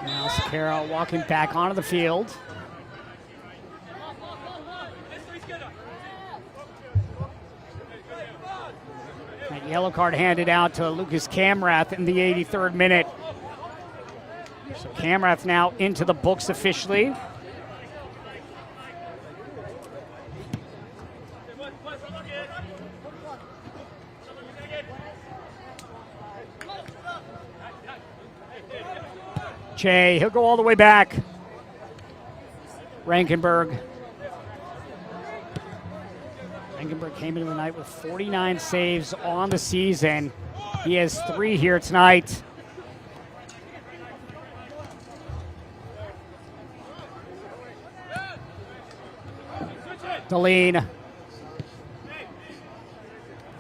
Now Sakara walking back onto the field. That yellow card handed out to Lucas Camrath in the 83rd minute. So Camrath now into the books officially. Che, he'll go all the way back. Rankenberg. Rankenberg came into the night with 49 saves on the season. He has 3 here tonight. Deline.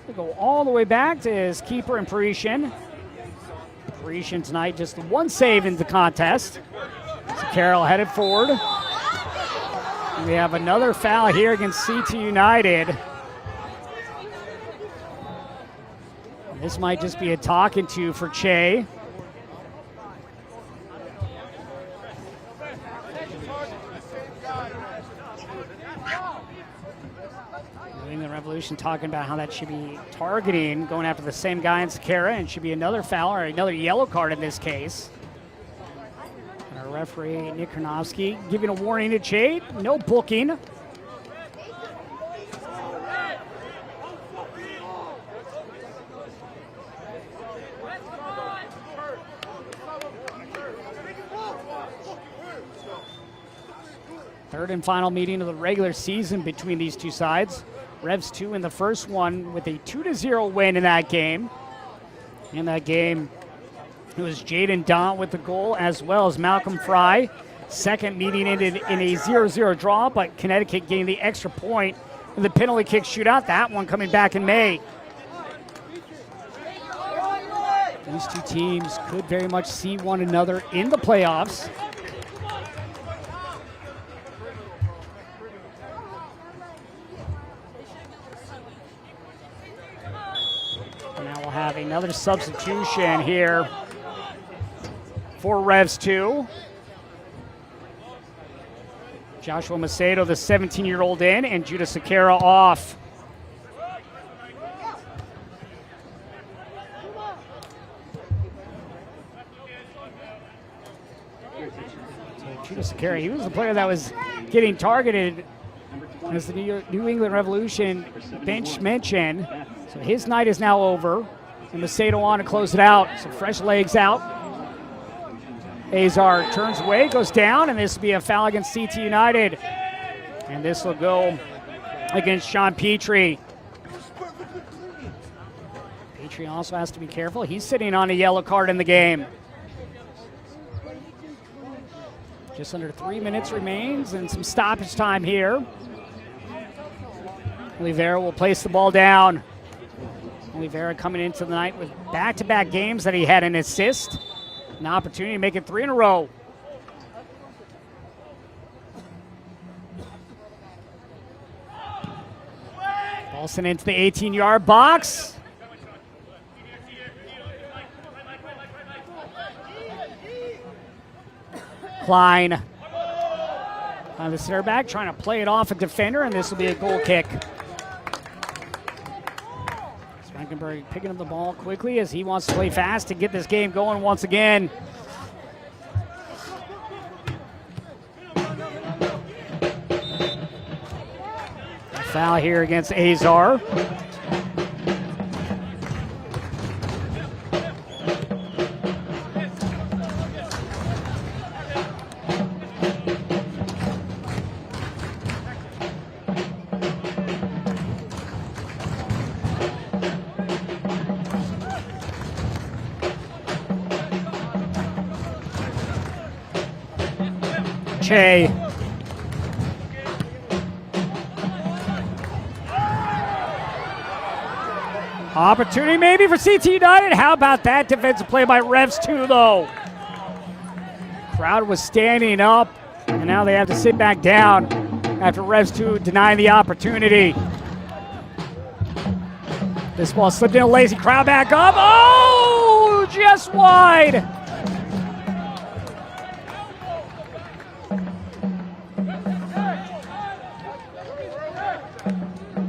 He'll go all the way back to his keeper in Parisian. Parisian tonight just 1 save in the contest. So Carroll headed forward. We have another foul here against CT United. This might just be a talking to for Che. New England Revolution talking about how that should be targeting, going after the same guy in Sakara, and should be another foul or another yellow card in this case. And our referee, Nick Karnofsky, giving a warning to Che, no booking. Third and final meeting of the regular season between these two sides. Revs 2 in the first one with a 2-0 win in that game. In that game, it was Jaden Daunt with the goal as well as Malcolm Fry. Second meeting ended in a 0-0 draw, but Connecticut gained the extra point in the penalty kick shootout. That one coming back in May. These two teams could very much see one another in the playoffs. Have another substitution here for Revs 2. Joshua Macedo, the 17-year-old in, and Judah Sakara off. So Judah Sakara, he was the player that was getting targeted as the New England Revolution bench mentioned. So his night is now over. And Macedo on to close it out. So fresh legs out. Azar turns away, goes down, and this will be a foul against CT United. And this will go against Sean Petrie. Petrie also has to be careful. He's sitting on a yellow card in the game. Just under 3 minutes remains and some stoppage time here. Oliveira will place the ball down. Oliveira coming into the night with back-to-back games that he had an assist. An opportunity to make it 3 in a row. Ball sent into the 18-yard box. Klein on the center back trying to play it off a defender, and this will be a goal kick. Frankenberg picking up the ball quickly as he wants to play fast to get this game going once again. A foul here against Azar. Che. Opportunity maybe for CT United. How about that defensive play by Revs 2 though? Crowd was standing up and now they have to sit back down after Revs 2 denying the opportunity. This ball slipped in a lazy crowd back up. Oh, just wide.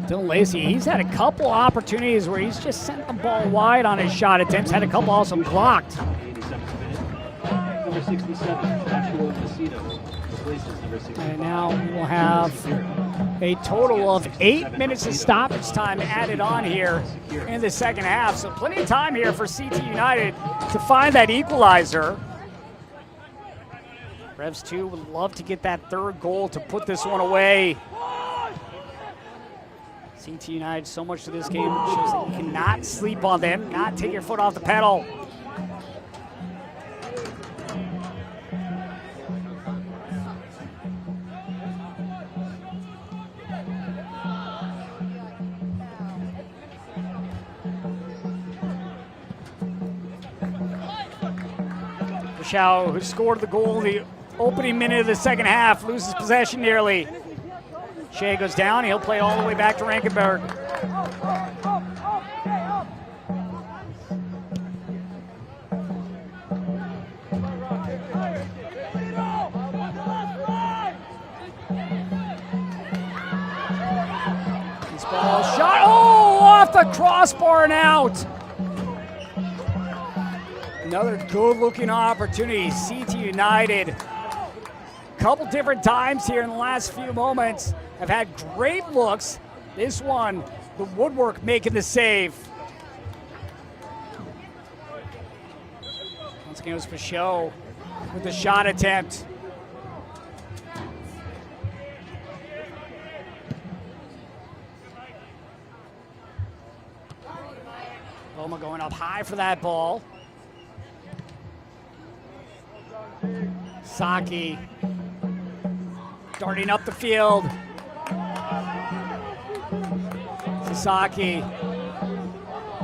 Dylan Lacey, he's had a couple opportunities where he's just sent the ball wide on his shot attempts, had a couple also blocked. Number 67, Joshua Macedo. And now we will have a total of 8 minutes of stoppage time added on here in the second half. So plenty of time here for CT United to find that equalizer. Revs 2 would love to get that third goal to put this one away. CT United, so much to this game shows that you cannot sleep on them, not take your foot off the pedal. Shaw, who scored the goal in the opening minute of the second half, loses possession nearly. Shea goes down. He'll play all the way back to Rankenberg. This ball shot. Oh, off the crossbar and out. Another good-looking opportunity. CT United, a couple different times here in the last few moments, have had great looks. This one, the woodwork making the save. Once again, it was Pachot with the shot attempt. Loma going up high for that ball. Saki darting up the field. Sasaki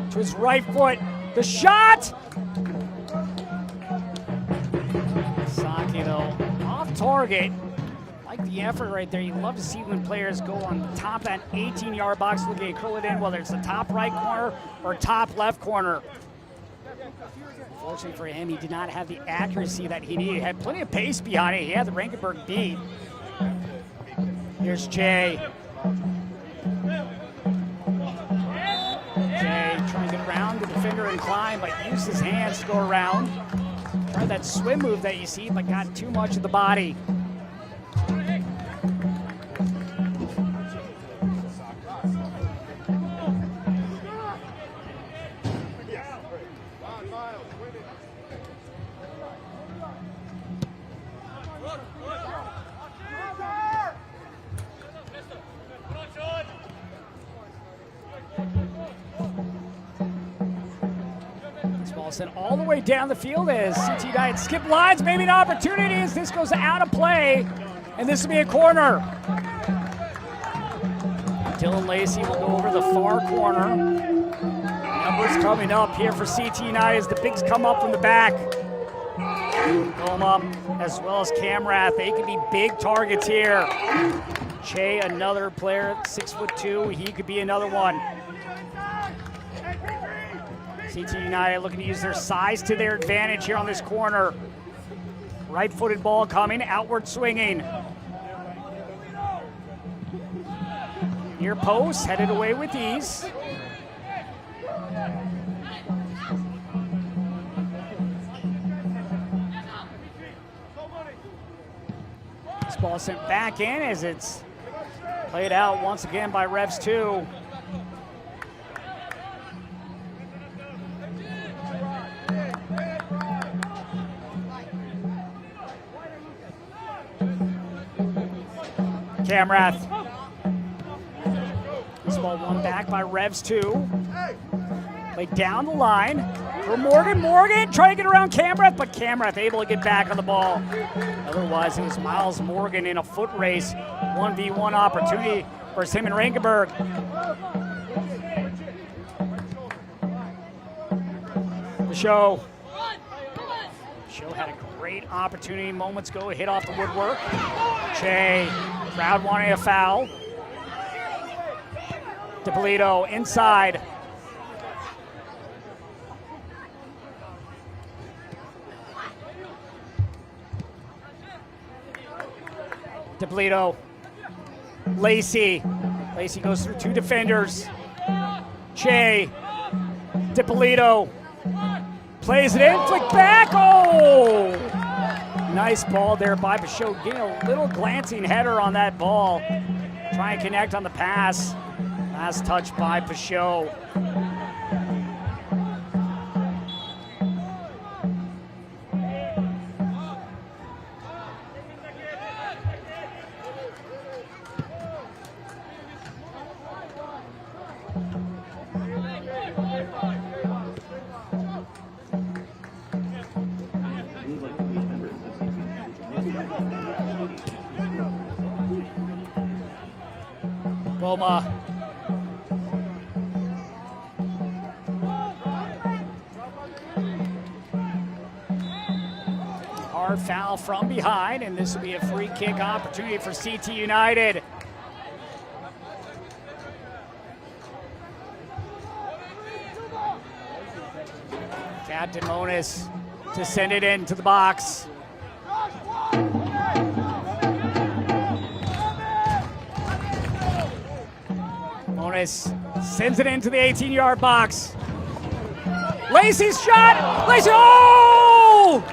to his right foot. The shot! Saki, though, off target. Like the effort right there. You love to see when players go on the top of that 18-yard box looking to curl it in, whether it's the top right corner or top left corner. Unfortunately for him, he did not have the accuracy that he needed. He had plenty of pace behind it. He had the Rankenberg beat. Here's Jay. Jay trying to get around the defender and climb, but used his hands to go around. Tried that swim move that you see, but got too much of the body. Sent all the way down the field as CT United skip lines, maybe an opportunity as this goes out of play, and this will be a corner. Dylan Lacey will go over the far corner. Numbers coming up here for CT United as the bigs come up from the back. Goma as well as Camrath, they could be big targets here. Che, another player, 6'2", he could be another one. CT United looking to use their size to their advantage here on this corner. Right-footed ball coming, outward swinging. Near post, headed away with ease. This ball sent back in as it's played out once again by Revs 2. Camrath. This ball won back by Revs 2. Played down the line for Morgan. Morgan trying to get around Camrath, but Camrath able to get back on the ball. Otherwise, it was Miles Morgan in a foot race. 1v1 opportunity for him and Rankenberg. The show had a great opportunity moments ago. Hit off the woodwork. Che, crowd wanting a foul. DiPolito inside. DiPolito. Lacey. Lacey goes through two defenders. Che. DiPolito. Plays it in, flick back, oh! Nice ball there by Pachot, getting a little glancing header on that ball. Trying to connect on the pass. Last touch by Pachot. Boma. Hard foul from behind, and this will be a free kick opportunity for CT United. Captain Monis to send it into the box. Monis sends it into the 18-yard box. Lacey's shot! Lacey, oh!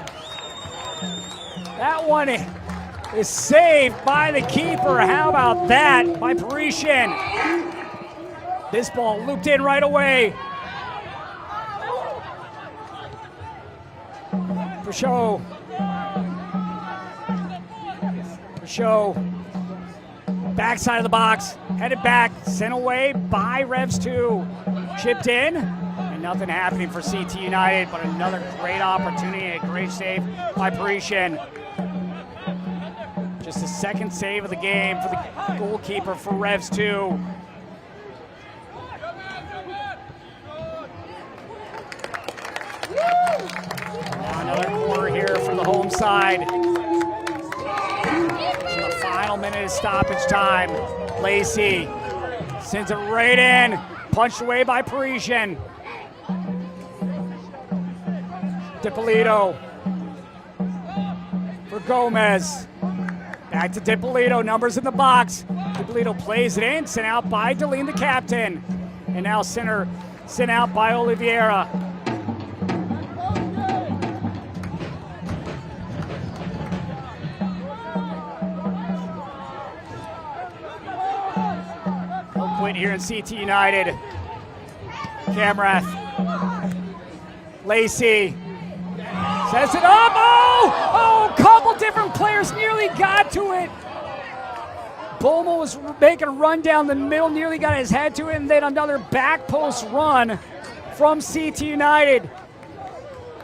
That one is saved by the keeper. How about that by Parisian? This ball looped in right away. Peugeot. Backside of the box, headed back, sent away by Revs 2. Chipped in, and nothing happening for CT United, but another great opportunity and a great save by Parisian. Just the second save of the game for the goalkeeper for Revs 2. Now another corner here for the home side. So the final minute of stoppage time. Lacey sends it right in. Punched away by Parisian. DiPolito for Gomez. Back to DiPolito, numbers in the box. DiPolito plays it in, sent out by Deline, the captain. And now center sent out by Oliveira. No quit here in CT United. Camrath. Lacey sets it up. Oh, a couple different players nearly got to it. Boma was making a run down the middle, nearly got his head to it, and then another back post run from CT United.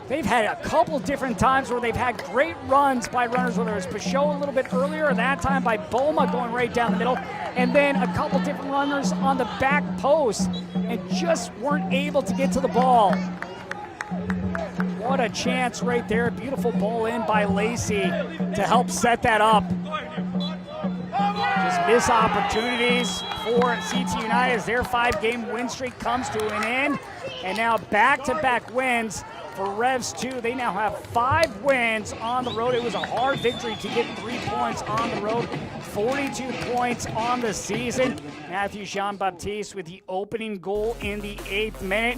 They've had a couple different times where they've had great runs by runners, whether it was Peugeot a little bit earlier, or that time by Boma going right down the middle, and then a couple different runners on the back post, and just weren't able to get to the ball. What a chance right there. Beautiful ball in by Lacey to help set that up. Just miss opportunities for CT United as their 5-game win streak comes to an end. And now back-to-back wins for Revs 2. They now have 5 wins on the road. It was a hard victory to get 3 points on the road. 42 points on the season. Matthew Jean-Baptiste with the opening goal in the 8th minute.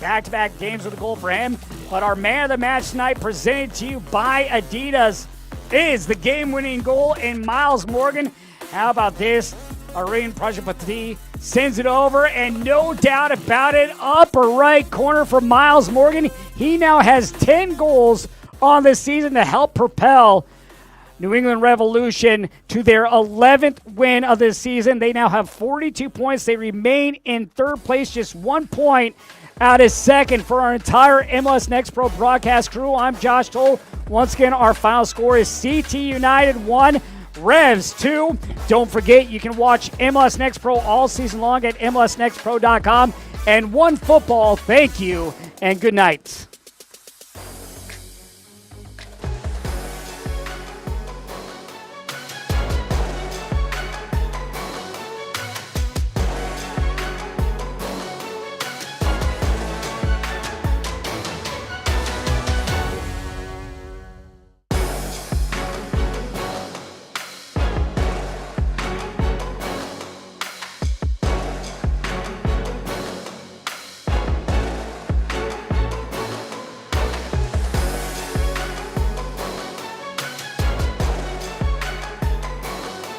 Back-to-back games with a goal for him. But our man of the match tonight, presented to you by Adidas, is the game-winning goal in Miles Morgan. How about this? Irene Prajapati sends it over, and no doubt about it, upper right corner for Miles Morgan. He now has 10 goals on this season to help propel New England Revolution to their 11th win of this season. They now have 42 points. They remain in third place, just 1 point out of second. For our entire MLS Next Pro broadcast crew, I'm Josh Toll. Once again, our final score is CT United 1, Revs 2. Don't forget, you can watch MLS Next Pro all season long at MLSNextPro.com. And One Football, thank you and good night.